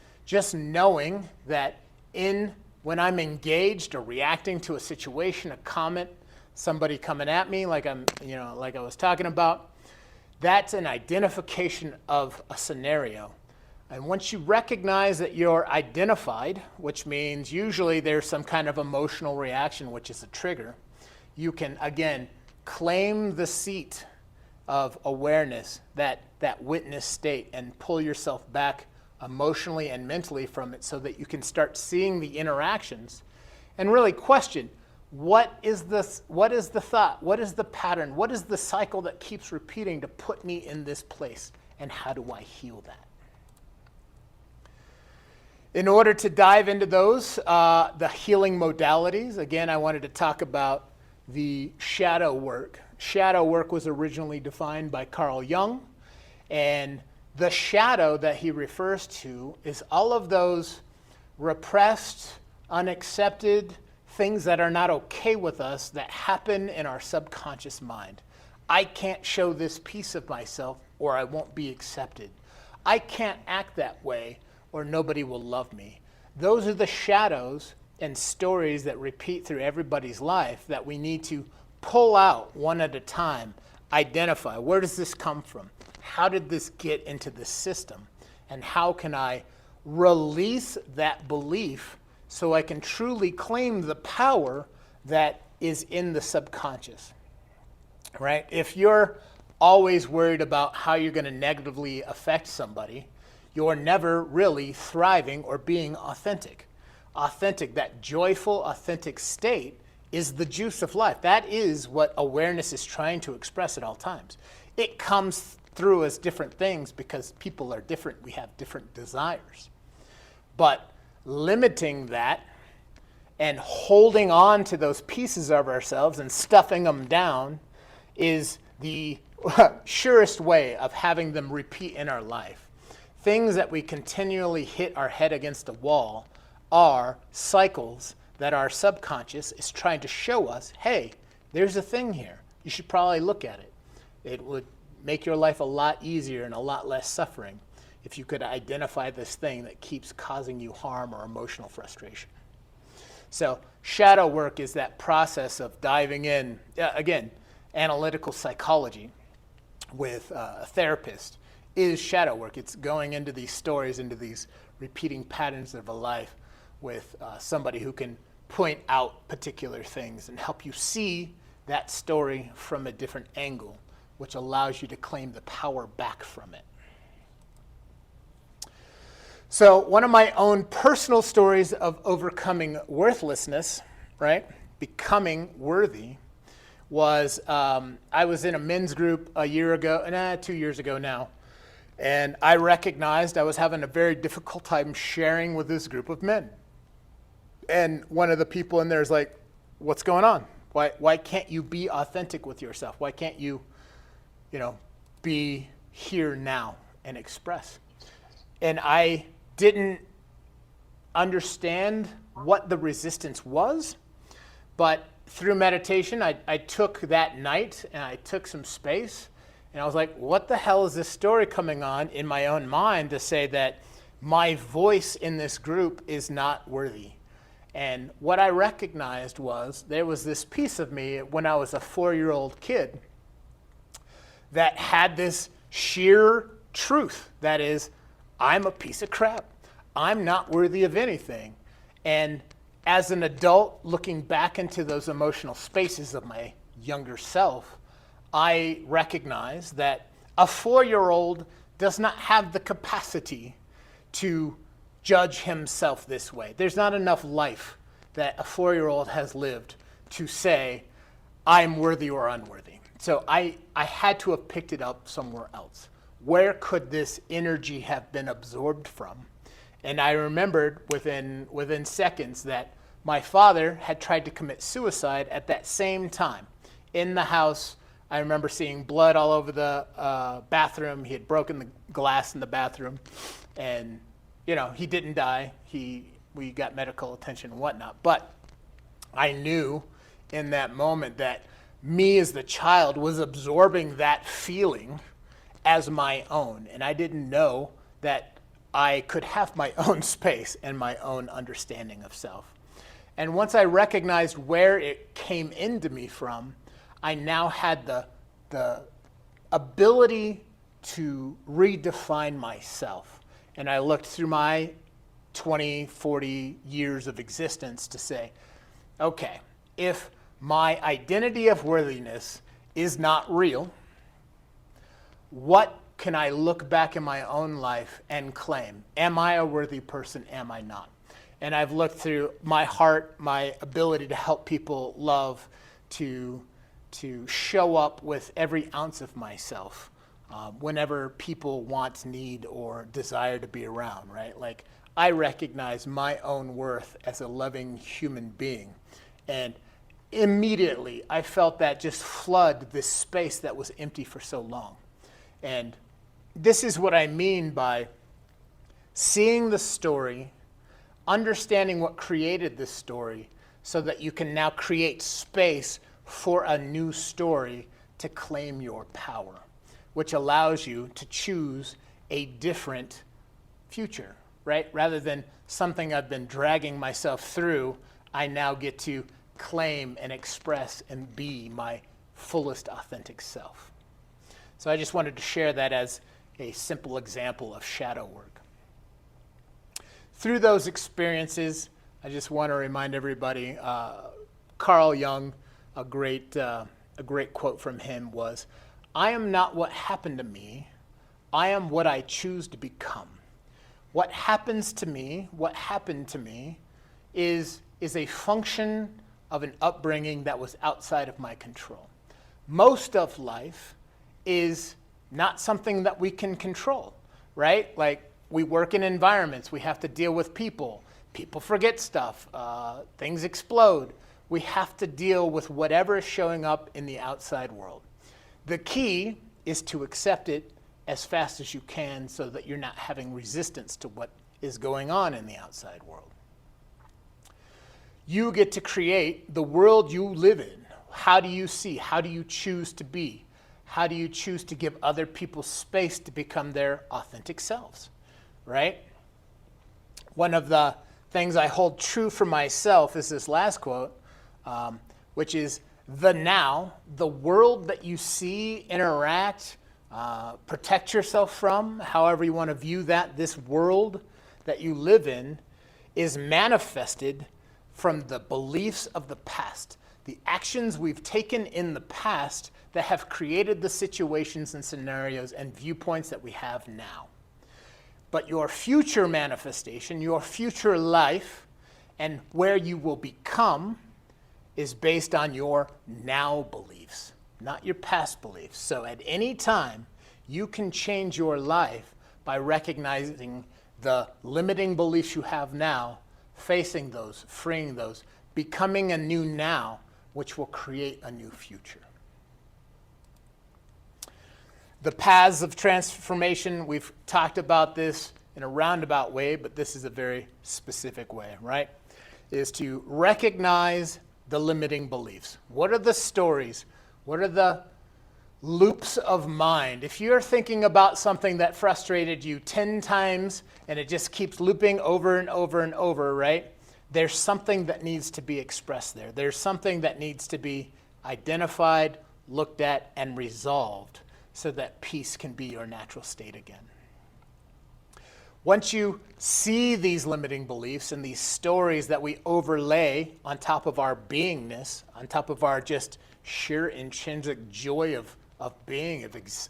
knowing that when I'm engaged or reacting to a situation, a comment, somebody coming at me like I was talking about, that's an identification of a scenario. And once you recognize that you're identified, which means usually there's some kind of emotional reaction, which is a trigger, you can, again, claim the seat of awareness, that witness state, and pull yourself back emotionally and mentally from it so that you can start seeing the interactions and really question, what is the thought? What is the pattern? What is the cycle that keeps repeating to put me in this place? And how do I heal that? In order to dive into those, the healing modalities, again, I wanted to talk about the shadow work. Shadow work was originally defined by Carl Jung, and the shadow that he refers to is all of those repressed, unaccepted things that are not okay with us that happen in our subconscious mind. I can't show this piece of myself or I won't be accepted. I can't act that way or nobody will love me. Those are the shadows and stories that repeat through everybody's life that we need to pull out one at a time, identify, where does this come from? How did this get into the system? And how can I release that belief so I can truly claim the power that is in the subconscious, right? If you're always worried about how you're going to negatively affect somebody, you're never really thriving or being authentic. Authentic, that joyful, authentic state is the juice of life. That is what awareness is trying to express at all times. It comes through as different things because people are different. We have different desires. But limiting that and holding on to those pieces of ourselves and stuffing them down is the surest way of having them repeat in our life. Things that we continually hit our head against a wall are cycles that our subconscious is trying to show us, hey, there's a thing here. You should probably look at it. It would make your life a lot easier and a lot less suffering if you could identify this thing that keeps causing you harm or emotional frustration. So shadow work is that process of diving in, again, analytical psychology with a therapist is shadow work. It's going into these stories, into these repeating patterns of a life with somebody who can point out particular things and help you see that story from a different angle, which allows you to claim the power back from it. So one of my own personal stories of overcoming worthlessness, right, becoming worthy, was I was in a men's group a year ago, 2 years ago now, and I recognized I was having a very difficult time sharing with this group of men. And one of the people in there is like, what's going on? Why can't you be authentic with yourself? Why can't you, be here now and express? And I didn't understand what the resistance was, but through meditation, I took that night and I took some space and I was like, what the hell is this story coming on in my own mind to say that my voice in this group is not worthy? And what I recognized was there was this piece of me when I was a 4-year-old kid that had this sheer truth. That is, I'm a piece of crap. I'm not worthy of anything. And as an adult, looking back into those emotional spaces of my younger self, I recognize that a 4-year-old does not have the capacity to judge himself this way. There's not enough life that a 4-year-old has lived to say, I'm worthy or unworthy. So I had to have picked it up somewhere else. Where could this energy have been absorbed from? And I remembered within seconds that my father had tried to commit suicide at that same time. In the house, I remember seeing blood all over the bathroom. He had broken the glass in the bathroom. And, he didn't die. We got medical attention and whatnot. But I knew in that moment that me as the child was absorbing that feeling as my own. And I didn't know that I could have my own space and my own understanding of self. And once I recognized where it came into me from, I now had the ability to redefine myself. And I looked through my 20, 40 years of existence to say, okay, if my identity of worthiness is not real, what can I look back in my own life and claim? Am I a worthy person? Am I not? And I've looked through my heart, my ability to help people love, to show up with every ounce of myself whenever people want, need, or desire to be around, right? Like, I recognize my own worth as a loving human being. And immediately, I felt that just flood this space that was empty for so long. And this is what I mean by seeing the story, understanding what created this story, so that you can now create space for a new story to claim your power, which allows you to choose a different future, right? Rather than something I've been dragging myself through, I now get to claim and express and be my fullest authentic self. So I just wanted to share that as a simple example of shadow work. Through those experiences, I just want to remind everybody, Carl Jung, a great quote from him was, "I am not what happened to me, I am what I choose to become." What happens to me, what happened to me, is a function of an upbringing that was outside of my control. Most of life is not something that we can control, right? Like, we work in environments, we have to deal with people. People forget stuff, things explode. We have to deal with whatever is showing up in the outside world. The key is to accept it as fast as you can so that you're not having resistance to what is going on in the outside world. You get to create the world you live in. How do you see? How do you choose to be? How do you choose to give other people space to become their authentic selves, right? One of the things I hold true for myself is this last quote, which is the now, the world that you see, interact, protect yourself from, however you want to view that, this world that you live in is manifested from the beliefs of the past, the actions we've taken in the past that have created the situations and scenarios and viewpoints that we have now. But your future manifestation, your future life, and where you will become is based on your now beliefs, not your past beliefs. So at any time, you can change your life by recognizing the limiting beliefs you have now, facing those, freeing those, becoming a new now, which will create a new future. The paths of transformation, we've talked about this in a roundabout way, but this is a very specific way, right? Is to recognize the limiting beliefs. What are the stories? What are the loops of mind? If you're thinking about something that frustrated you 10 times and it just keeps looping over and over and over, right? There's something that needs to be expressed there. There's something that needs to be identified, looked at, and resolved so that peace can be your natural state again. Once you see these limiting beliefs and these stories that we overlay on top of our beingness, on top of our just sheer intrinsic joy of being,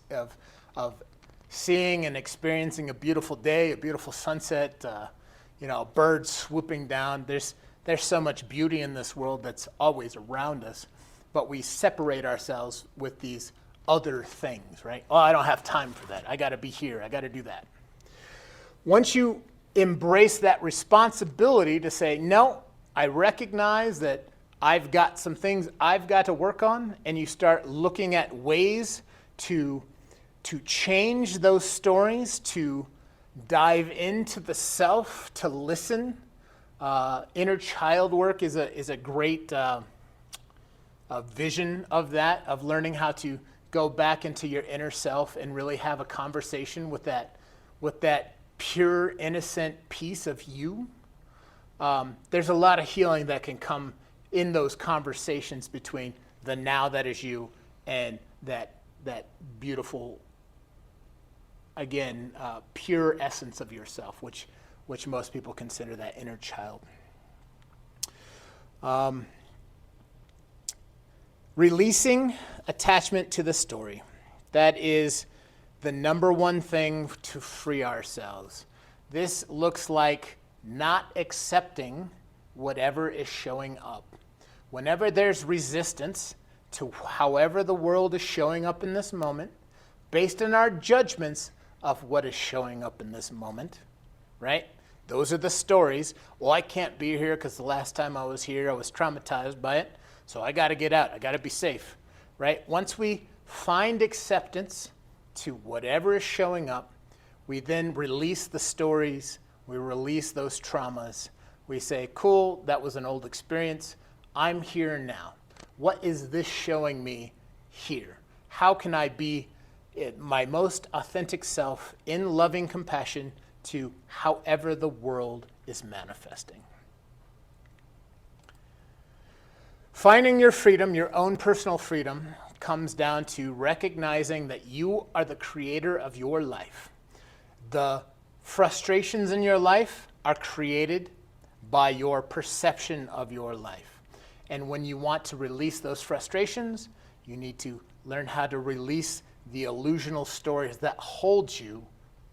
of seeing and experiencing a beautiful day, a beautiful sunset, birds swooping down. There's so much beauty in this world that's always around us, but we separate ourselves with these other things, right? Oh, I don't have time for that. I got to be here. I got to do that. Once you embrace that responsibility to say, no, I recognize that I've got some things I've got to work on, and you start looking at ways to change those stories, to dive into the self, to listen. Inner child work is a great vision of that, of learning how to go back into your inner self and really have a conversation with that pure, innocent piece of you. There's a lot of healing that can come in those conversations between the now that is you and that beautiful, again, pure essence of yourself, which most people consider that inner child. Releasing attachment to the story. That is the number one thing to free ourselves. This looks like not accepting whatever is showing up. Whenever there's resistance to however the world is showing up in this moment, based on our judgments of what is showing up in this moment, right? Those are the stories. Well, I can't be here because the last time I was here, I was traumatized by it. So I got to get out. I got to be safe, right? Once we find acceptance to whatever is showing up, we then release the stories. We release those traumas. We say, cool, that was an old experience. I'm here now. What is this showing me here? How can I be my most authentic self in loving compassion to however the world is manifesting? Finding your freedom, your own personal freedom, comes down to recognizing that you are the creator of your life. The frustrations in your life are created by your perception of your life. And when you want to release those frustrations, you need to learn how to release the illusional stories that hold you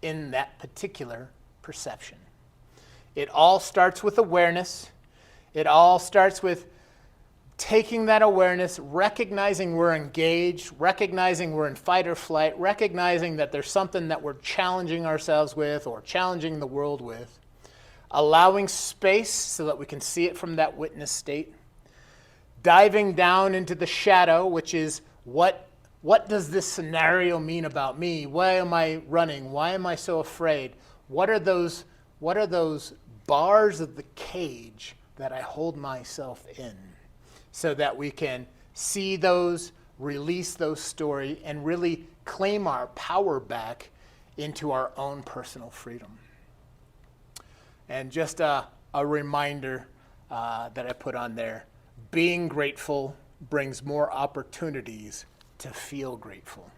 in that particular perception. It all starts with awareness. It all starts with taking that awareness, recognizing we're engaged, recognizing we're in fight or flight, recognizing that there's something that we're challenging ourselves with or challenging the world with, allowing space so that we can see it from that witness state, diving down into the shadow, which is what does this scenario mean about me? Why am I running? Why am I so afraid? What are those bars of the cage that I hold myself in, so that we can see those, release those stories, and really claim our power back into our own personal freedom. And just a reminder that I put on there, being grateful brings more opportunities to feel grateful,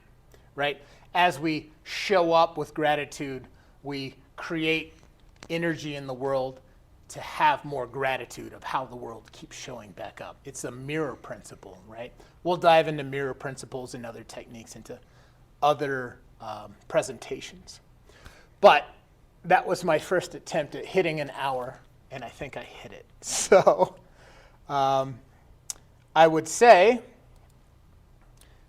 right? As we show up with gratitude, we create energy in the world to have more gratitude of how the world keeps showing back up. It's a mirror principle, right? We'll dive into mirror principles and other techniques into other presentations. But that was my first attempt at hitting an hour, and I think I hit it. So I would say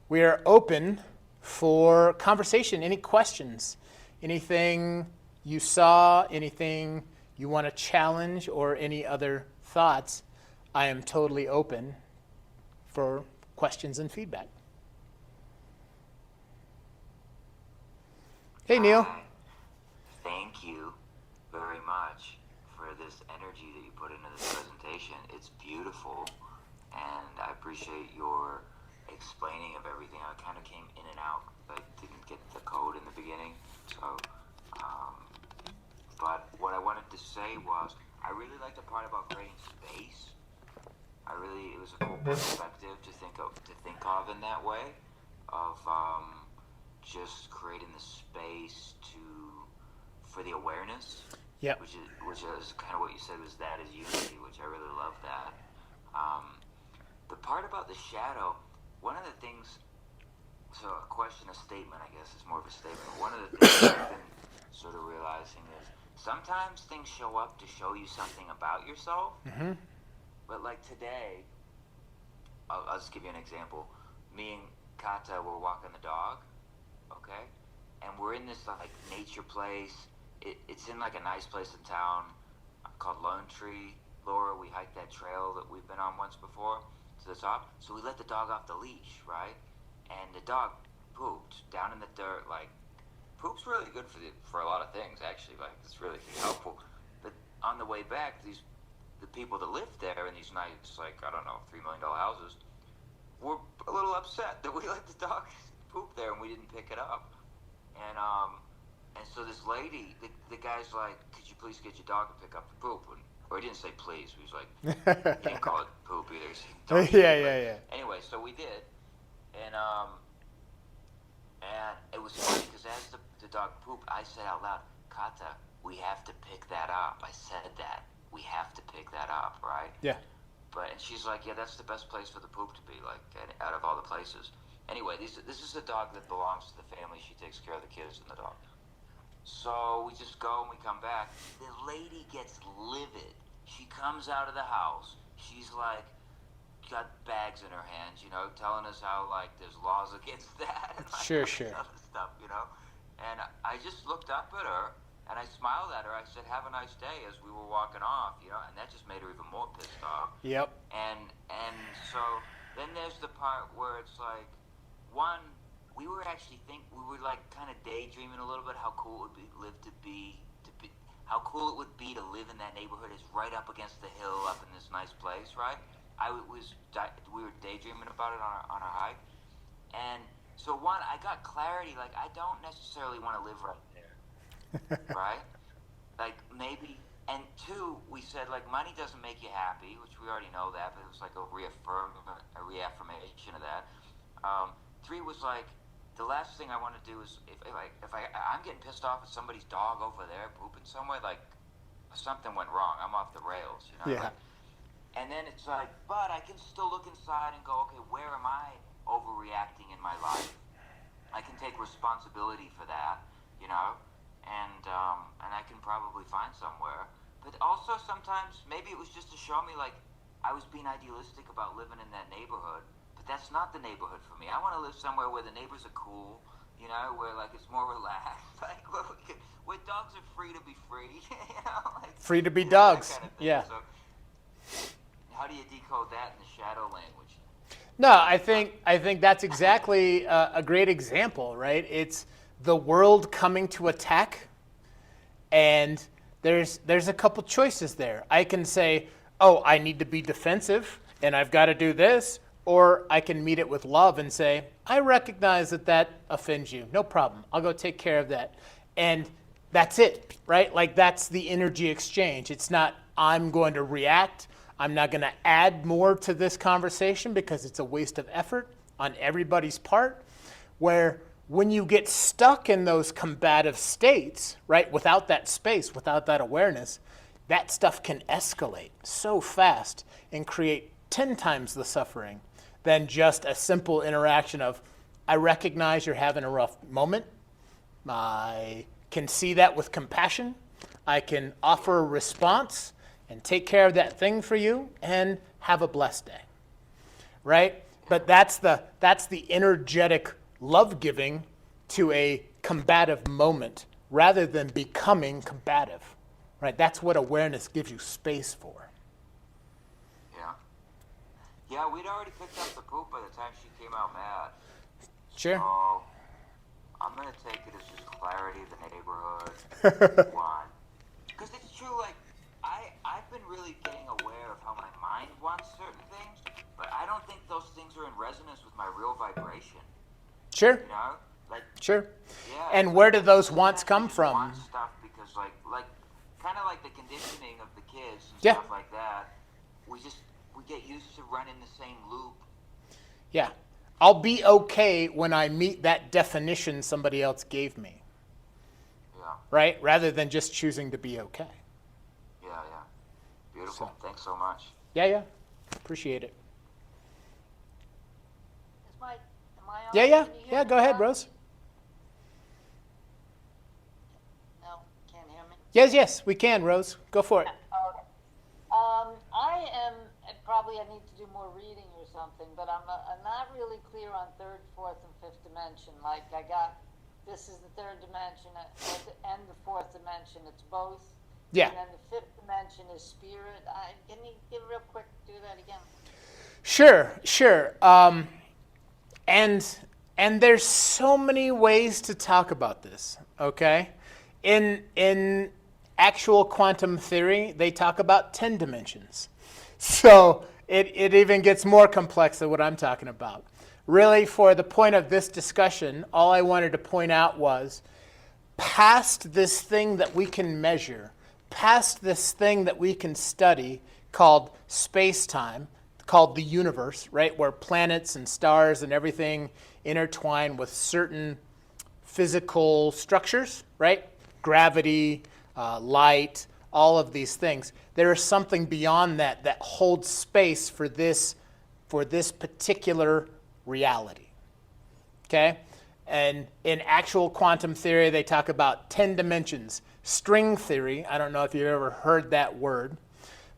we are open for conversation. Any questions? Anything you saw, anything you want to challenge, or any other thoughts? I am totally open for questions and feedback. Hey, Neil. Hi. Thank you very much for this energy that you put into this presentation. It's beautiful, and I appreciate your explaining of everything. I kind of came in and out. I didn't get the code in the beginning, so but what I wanted to say was, I really liked the part about creating space. It was a cool perspective to think of in that way, of just creating the space for the awareness. Yeah. Which is kind of what you said was that is unity, which I really love that. The part about the shadow, one of the things, so a statement, I guess, is more of a statement. One of the things I've been sort of realizing is, sometimes things show up to show you something about yourself. Mm-hmm. But like today, I'll just give you an example. Me and Kata were walking the dog, okay? And we're in this like nature place. It's in like a nice place in town called Lone Tree. Laura, we hiked that trail that we've been on once before to the top. So we let the dog off the leash, right? And the dog pooped down in the dirt. Like, poop's really good for a lot of things, actually. Like, it's really helpful. But on the way back, the people that lived there in these nice, like, I don't know, $3 million houses, were a little upset that we let the dog poop there and we didn't pick it up. And so this lady, the guy's like, could you please get your dog to pick up the poop? Or he didn't say please. He was like, he didn't call it poop either. He said, "Dog poop." Yeah. Anyway, so we did. And it was funny because as the dog pooped, I said out loud, Kata, we have to pick that up. I said that. We have to pick that up, right? Yeah. And she's like, yeah, that's the best place for the poop to be, like, out of all the places. Anyway, this is a dog that belongs to the family. She takes care of the kids and the dog. So we just go and we come back. The lady gets livid. She comes out of the house. She's like, got bags in her hands, telling us how, like, there's laws against that. And like, Sure. other stuff, And I just looked up at her and I smiled at her. I said, have a nice day, as we were walking off, and that just made her even more pissed off. Yep. And so then there's the part where it's like, one, we were like kind of daydreaming a little bit how cool it would be to live in that neighborhood. It's right up against the hill, up in this nice place, right? We were daydreaming about it on our hike, and so one, I got clarity. Like, I don't necessarily want to live right there, right? Like, maybe. And two, we said, like, money doesn't make you happy, which we already know that, but it was like a reaffirmation of that. Three was like, the last thing I want to do is, if I'm getting pissed off at somebody's dog over there pooping somewhere, like, something went wrong. I'm off the rails, Yeah. Like, and then it's like, but I can still look inside and go, okay, where am I overreacting in my life? I can take responsibility for that, and I can probably find somewhere. But also sometimes, maybe it was just to show me, like, I was being idealistic about living in that neighborhood, but that's not the neighborhood for me. I want to live somewhere where the neighbors are cool, where, like, it's more relaxed, like, where dogs are free to be free, like, Free to be dogs. Kind of thing. Yeah. So, how do you decode that in the shadow language? No, I think that's exactly a great example, right? It's the world coming to attack, and there's a couple choices there. I can say, oh, I need to be defensive and I've got to do this, or I can meet it with love and say, I recognize that that offends you. No problem. I'll go take care of that. And that's it, right? Like that's the energy exchange. It's not, I'm going to react. I'm not going to add more to this conversation because it's a waste of effort on everybody's part. Where when you get stuck in those combative states, right, without that space, without that awareness, that stuff can escalate so fast and create 10 times the suffering than just a simple interaction of, I recognize you're having a rough moment. I can see that with compassion. I can offer a response and take care of that thing for you and have a blessed day, right? But that's the energetic love giving to a combative moment rather than becoming combative, right? That's what awareness gives you space for. Yeah. Yeah, we'd already picked up the poop by the time she came out mad. Sure. So I'm going to take it as just clarity of the neighborhood. One. Because it's true, like, I've been really getting aware of how my mind wants certain things, but I don't think those things are in resonance with my real vibration. Sure. You know? Like, sure. yeah. And where do those Sometimes wants we come just from? want stuff because, like, kind of like the conditioning of the kids and Yeah. stuff like that. We get used to running the same loop. Yeah. I'll be okay when I meet that definition somebody else gave me. Yeah. Right? Rather than just choosing to be okay. Yeah, yeah. Beautiful. Thanks so much. Yeah. Appreciate it. Am I on? Yeah. Can you hear Yeah, me go ahead, now? Rose. No, can't hear me. Yes, we can, Rose. Go for it. Okay. I am, and probably I need to do more reading or something, but I'm not really clear on third, fourth, and fifth dimension. Like I got, this is the third dimension and the fourth dimension. It's both. Yeah. And then the fifth dimension is spirit. Can you give real quick, do that again? Sure. And there's so many ways to talk about this, okay? In actual quantum theory, they talk about 10 dimensions. So it even gets more complex than what I'm talking about. Really, for the point of this discussion, all I wanted to point out was past this thing that we can measure, past this thing that we can study called space-time, called the universe, right, where planets and stars and everything intertwine with certain physical structures, right? Gravity, light, all of these things. There is something beyond that that holds space for this particular reality, okay? And in actual quantum theory, they talk about 10 dimensions. String theory, I don't know if you've ever heard that word,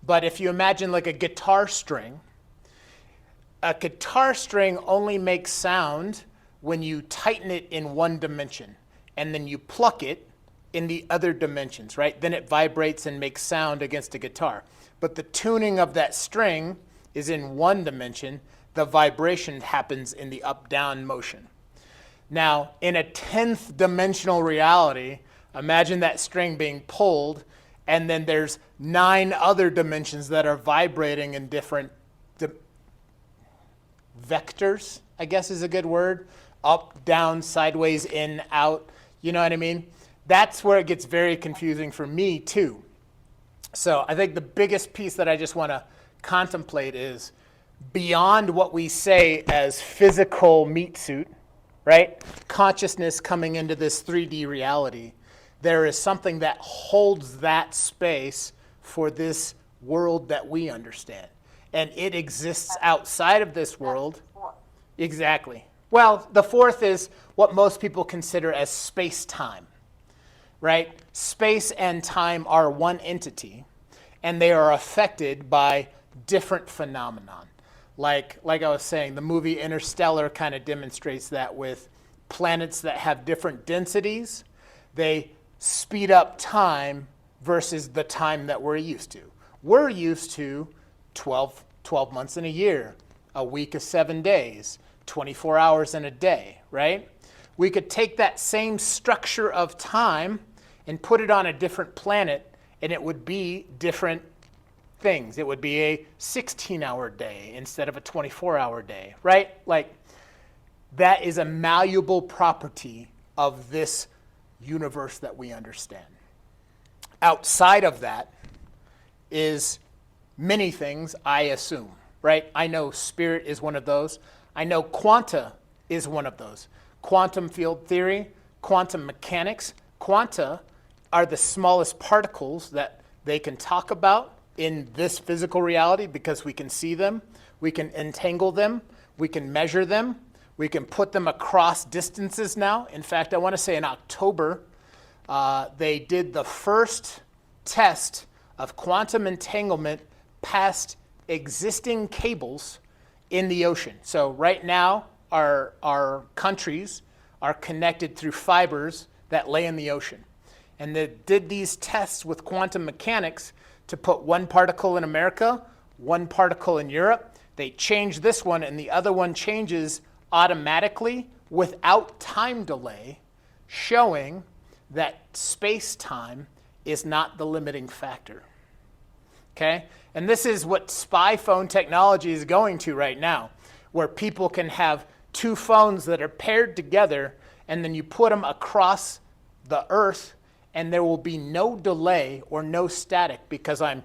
but if you imagine like a guitar string only makes sound when you tighten it in one dimension, and then you pluck it in the other dimensions, right? Then it vibrates and makes sound against a guitar. But the tuning of that string is in one dimension. The vibration happens in the up-down motion. Now, in a 10th dimensional reality, imagine that string being pulled, and then there's 9 other dimensions that are vibrating in different vectors, I guess is a good word. Up, down, sideways, in, out. You know what I mean? That's where it gets very confusing for me, too. So I think the biggest piece that I just want to contemplate is beyond what we say as physical meat suit, right? Consciousness coming into this 3D reality. There is something that holds that space for this world that we understand. And it exists outside of this world. Exactly. Well, the fourth is what most people consider as space-time, right? Space and time are one entity, and they are affected by different phenomenon. Like I was saying, the movie Interstellar kind of demonstrates that with planets that have different densities. They speed up time versus the time that we're used to. We're used to 12 months in a year, a week of 7 days, 24 hours in a day, right? We could take that same structure of time and put it on a different planet, and it would be different things. It would be a 16-hour day instead of a 24-hour day, right? Like, that is a malleable property of this universe that we understand. Outside of that is many things, I assume, right? I know spirit is one of those. I know quanta is one of those. Quantum field theory, quantum mechanics. Quanta are the smallest particles that they can talk about in this physical reality because we can see them, we can entangle them, we can measure them, we can put them across distances now. In fact, I want to say in October, they did the first test of quantum entanglement past existing cables in the ocean. So right now, our countries are connected through fibers that lay in the ocean. And they did these tests with quantum mechanics to put one particle in America, one particle in Europe. They change this one, and the other one changes automatically without time delay, showing that space-time is not the limiting factor. Okay? And this is what spy phone technology is going to right now, where people can have two phones that are paired together, and then you put them across the Earth, and there will be no delay or no static because I'm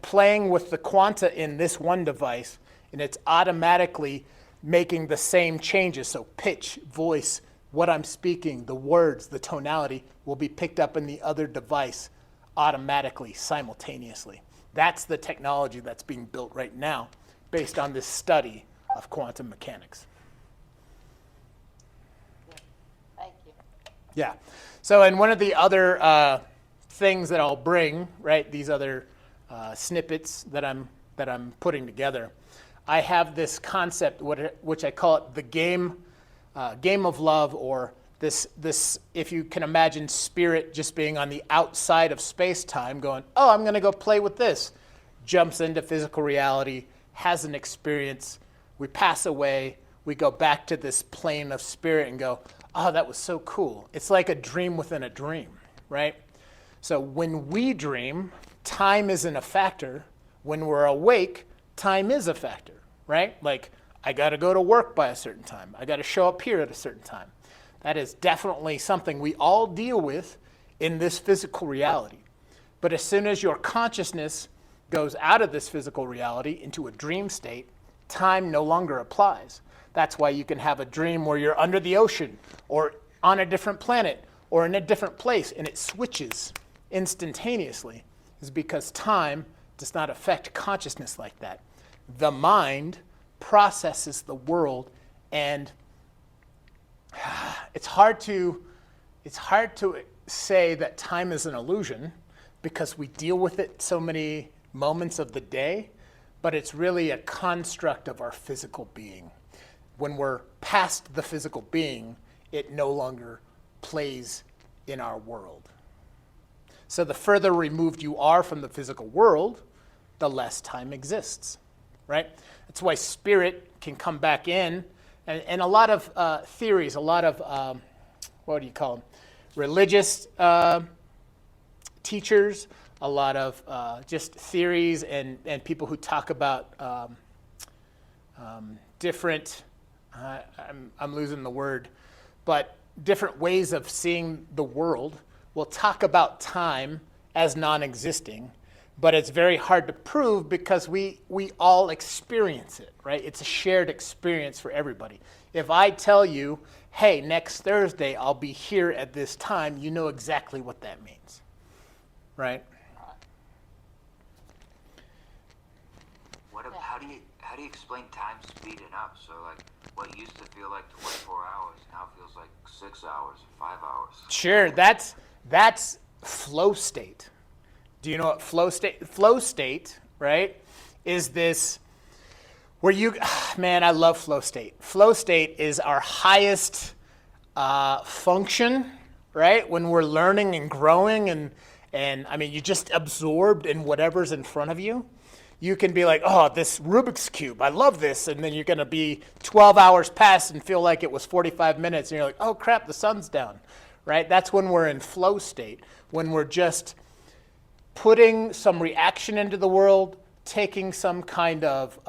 playing with the quanta in this one device, and it's automatically making the same changes. So pitch, voice, what I'm speaking, the words, the tonality will be picked up in the other device automatically, simultaneously. That's the technology that's being built right now based on this study of quantum mechanics. Thank you. Yeah. So, and one of the other things that I'll bring, right, these other snippets that I'm putting together, I have this concept, which I call it the game of love, or this, if you can imagine spirit just being on the outside of space-time going, oh, I'm going to go play with this, jumps into physical reality, has an experience, we pass away, we go back to this plane of spirit and go, oh, that was so cool. It's like a dream within a dream, right? So when we dream, time isn't a factor. When we're awake, time is a factor, right? Like, I got to go to work by a certain time. I got to show up here at a certain time. That is definitely something we all deal with in this physical reality. But as soon as your consciousness goes out of this physical reality into a dream state, time no longer applies. That's why you can have a dream where you're under the ocean or on a different planet or in a different place, and it switches instantaneously, is because time does not affect consciousness like that. The mind processes the world, and it's hard to say that time is an illusion because we deal with it so many moments of the day, but it's really a construct of our physical being. When we're past the physical being, it no longer plays in our world. So the further removed you are from the physical world, the less time exists, right? That's why spirit can come back in, and a lot of theories, a lot of, what do you call them, religious teachers, a lot of just theories and people who talk about different, I'm losing the word, but different ways of seeing the world will talk about time as non-existing, but it's very hard to prove because we all experience it, right? It's a shared experience for everybody. If I tell you, hey, next Thursday I'll be here at this time, you know exactly what that means, right? How do you explain time speeding up? So like what used to feel like 24 hours now feels like 6 hours, 5 hours. Sure, that's flow state. Do you know what flow state? Flow state, right, is this where you, man, I love flow state. Flow state is our highest function, right? When we're learning and growing and I mean, you just absorbed in whatever's in front of you. You can be like, oh, this Rubik's Cube, I love this. And then you're going to be 12 hours past and feel like it was 45 minutes. And you're like, oh, crap, the sun's down, right? That's when we're in flow state, when we're just putting some reaction into the world, taking some kind of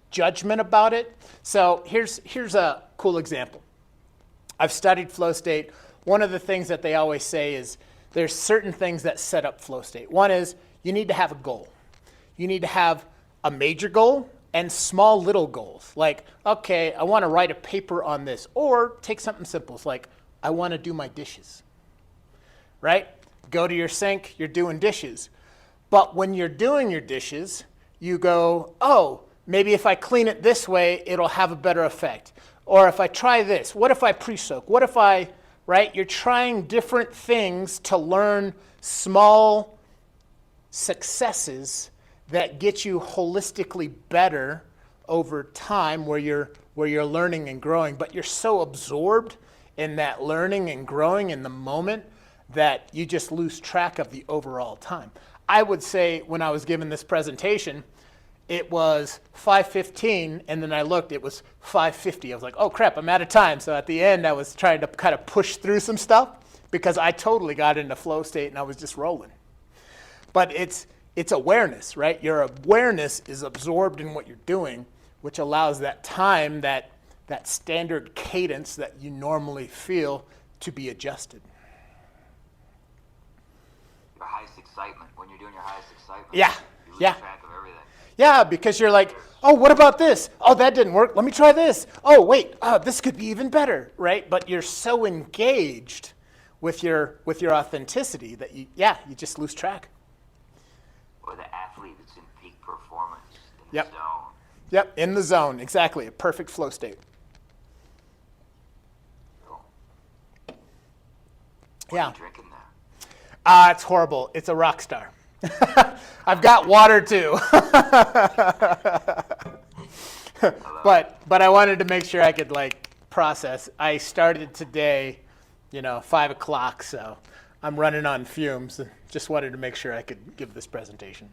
judgment about it. So here's a cool example. I've studied flow state. One of the things that they always say is there's certain things that set up flow state. One is you need to have a goal. You need to have a major goal and small little goals. Like, okay, I want to write a paper on this. Or take something simple. It's like, I want to do my dishes. Right? Go to your sink, you're doing dishes. But when you're doing your dishes, you go, oh, maybe if I clean it this way, it'll have a better effect. Or if I try this, what if I pre-soak? What if I, right? You're trying different things to learn small successes that get you holistically better over time where you're learning and growing. But you're so absorbed in that learning and growing in the moment that you just lose track of the overall time. I would say when I was given this presentation, it was 5:15, and then I looked, it was 5:50. I was like, oh crap, I'm out of time. So at the end, I was trying to kind of push through some stuff because I totally got into flow state and I was just rolling. But it's awareness, right? Your awareness is absorbed in what you're doing, which allows that time, that standard cadence that you normally feel to be adjusted. Your highest excitement, when you're doing your highest excitement, Yeah, you lose yeah. track of everything. Yeah, because you're like, oh, what about this? Oh, that didn't work. Let me try this. Oh, wait, this could be even better, right? But you're so engaged with your authenticity that you just lose track. Or the athlete that's in peak performance in the Yep. zone. Yep, in the zone, exactly, a perfect flow state. Cool. What Yeah. are you drinking there? It's horrible. It's a rock star. I've got water too. but I wanted to make sure I could process. I started today, 5 o'clock, so I'm running on fumes. Just wanted to make sure I could give this presentation.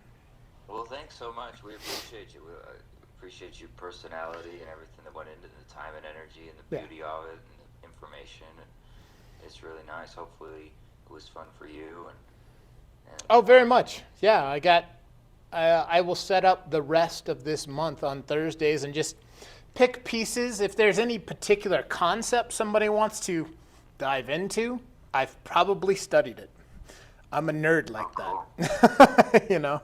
Well, thanks so much. We appreciate you. We appreciate your personality and everything that went into the time and energy and the beauty of it and the information. And it's really nice. Hopefully it was fun for you. And Oh, very much. Yeah, I will set up the rest of this month on Thursdays and just pick pieces. If there's any particular concept somebody wants to dive into, I've probably studied it. I'm a nerd like that.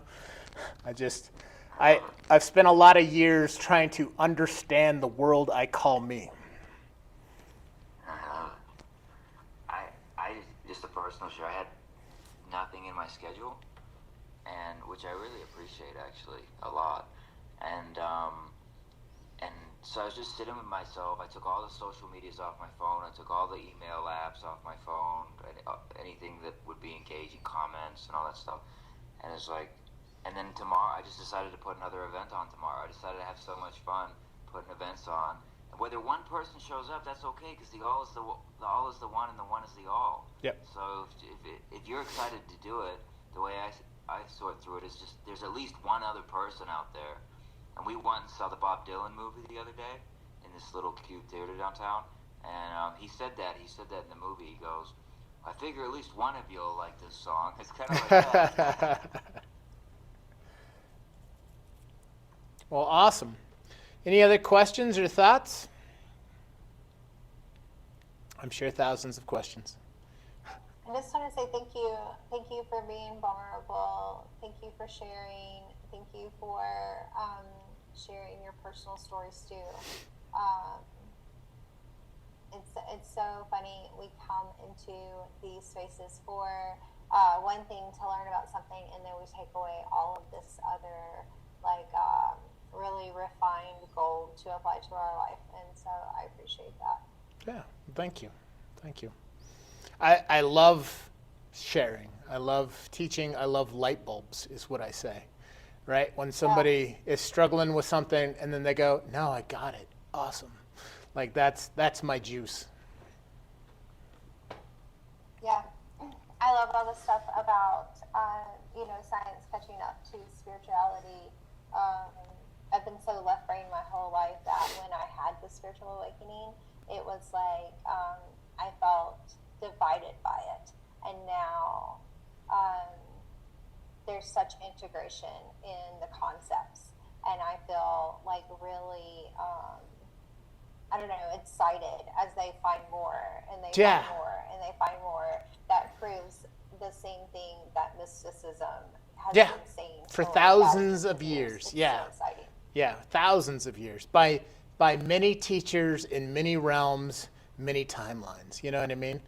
I've spent a lot of years trying to understand the world I call me. I just a personal share. I had nothing in my schedule, and which I really appreciate actually a lot. And so I was just sitting with myself. I took all the social medias off my phone. I took all the email apps off my phone. Anything that would be engaging, comments and all that stuff. And it's like, and then tomorrow I just decided to put another event on tomorrow. I decided to have so much fun putting events on. And whether one person shows up, that's okay, because the all is the all is the one and the one is the all. Yep. So if you're excited to do it, the way I sort through it is just there's at least one other person out there. And we went and saw the Bob Dylan movie the other day in this little cute theater downtown. And he said that in the movie. He goes, I figure at least one of you will like this song. It's kind of like that. Well, awesome. Any other questions or thoughts? I'm sure thousands of questions. I just want to say thank you. Thank you for being vulnerable. Thank you for sharing. Thank you for sharing your personal stories too. It's so funny. We come into these spaces for one thing, to learn about something, and then we take away all of this other really refined gold to apply to our life. And so I appreciate that. Yeah, thank you. Thank you. I love sharing. I love teaching. I love light bulbs is what I say, right? When somebody is struggling with something and then they go, no, I got it. Awesome. Like that's my juice. Yeah. I love all the stuff about, science catching up to spirituality. I've been so left brain my whole life that when I had the spiritual awakening, it was like I felt divided by it. And now there's such integration in the concepts, and I feel like really, I don't know, excited as they find more and they Yeah. find more and they find more that proves the same thing that mysticism has Yeah. been saying For for thousands of years. It's Yeah. so exciting. Yeah, thousands of years by many teachers in many realms, many timelines. You know what I mean?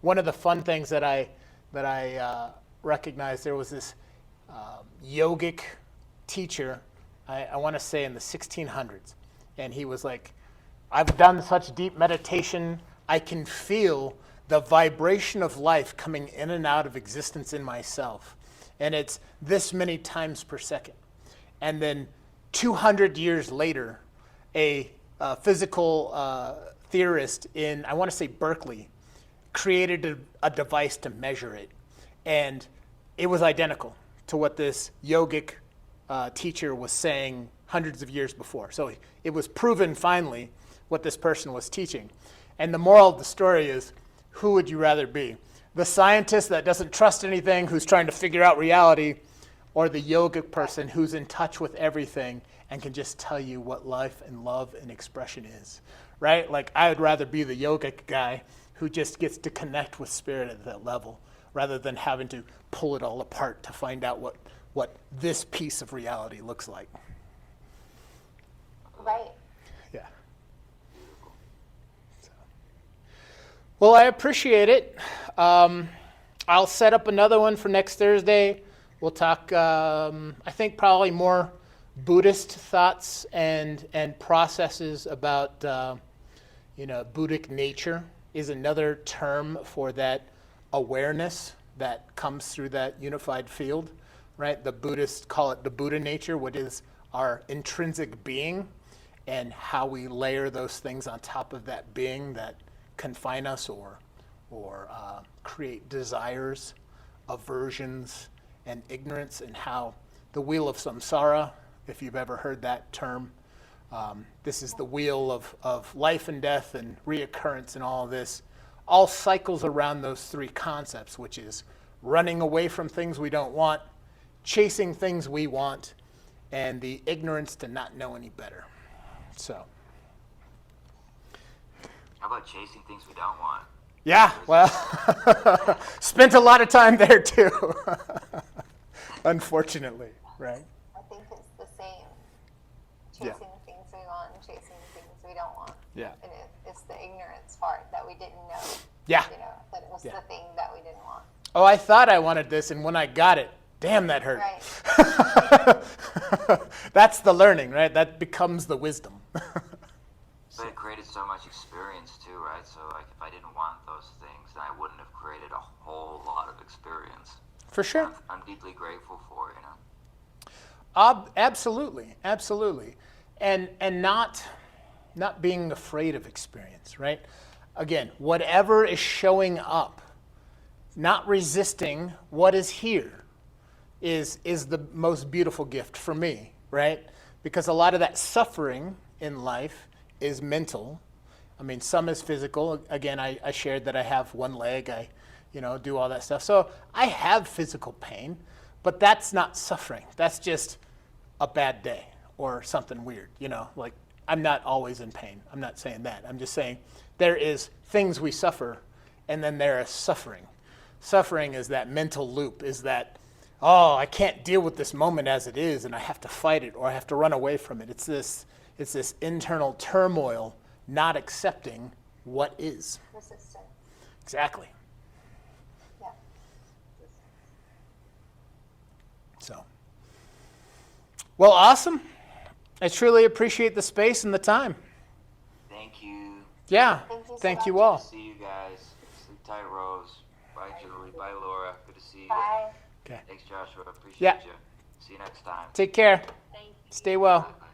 One of the fun things that I recognized, there was this yogic teacher, I want to say in the 1600s, and he was like, I've done such deep meditation, I can feel the vibration of life coming in and out of existence in myself, and it's this many times per second. And then 200 years later, a physical theorist in, I want to say Berkeley, created a device to measure it. And it was identical to what this yogic teacher was saying hundreds of years before. So it was proven finally what this person was teaching. And the moral of the story is, who would you rather be? The scientist that doesn't trust anything, who's trying to figure out reality, or the yogic person who's in touch with everything and can just tell you what life and love and expression is, right? Like, I would rather be the yogic guy who just gets to connect with spirit at that level rather than having to pull it all apart to find out what this piece of reality looks like. Right. Yeah. So. Well, I appreciate it. I'll set up another one for next Thursday. We'll talk, I think, probably more Buddhist thoughts and processes about, Buddhic nature is another term for that awareness that comes through that unified field, right? The Buddhists call it the Buddha nature, what is our intrinsic being, and how we layer those things on top of that being that confine us or create desires, aversions, and ignorance, and how the wheel of samsara, if you've ever heard that term, this is the wheel of life and death and reoccurrence and all of this, all cycles around those three concepts, which is running away from things we don't want, chasing things we want, and the ignorance to not know any better. So. How about chasing things we don't want? Yeah, well, spent a lot of time there too, unfortunately, right? I think it's the same. Yeah. Chasing the things we want and chasing the things we don't want. Yeah. And it's the ignorance part that we didn't know. Yeah. That it was Yeah. the thing that we didn't want. Oh, I thought I wanted this, and when I got it, damn, that hurt. Right. That's the learning, right? That becomes the wisdom. But it created so much experience too, right? So like if I didn't want those things, then I wouldn't have created a whole lot of experience. For sure. I'm deeply grateful for, Absolutely, absolutely. And not being afraid of experience, right? Again, whatever is showing up, not resisting what is here is the most beautiful gift for me, right? Because a lot of that suffering in life is mental. I mean, some is physical. Again, I shared that I have one leg, I do all that stuff. So I have physical pain, but that's not suffering. That's just a bad day or something weird, like I'm not always in pain. I'm not saying that. I'm just saying there is things we suffer, and then there is suffering. Suffering is that mental loop, is that, oh, I can't deal with this moment as it is, and I have to fight it, or I have to run away from it. It's this internal turmoil, not accepting what is. Resistance. Exactly. Yeah. So, well, awesome. I truly appreciate the space and the time. Thank you. Yeah, Thank you so thank you much. all. See you guys. Sleep tight, Rose. Bye, Julie. Bye, Laura. Good to see you. Bye. Okay. Thanks, Joshua. Appreciate Yeah. you. See you next time. Take care. Thank you. Stay well. Bye.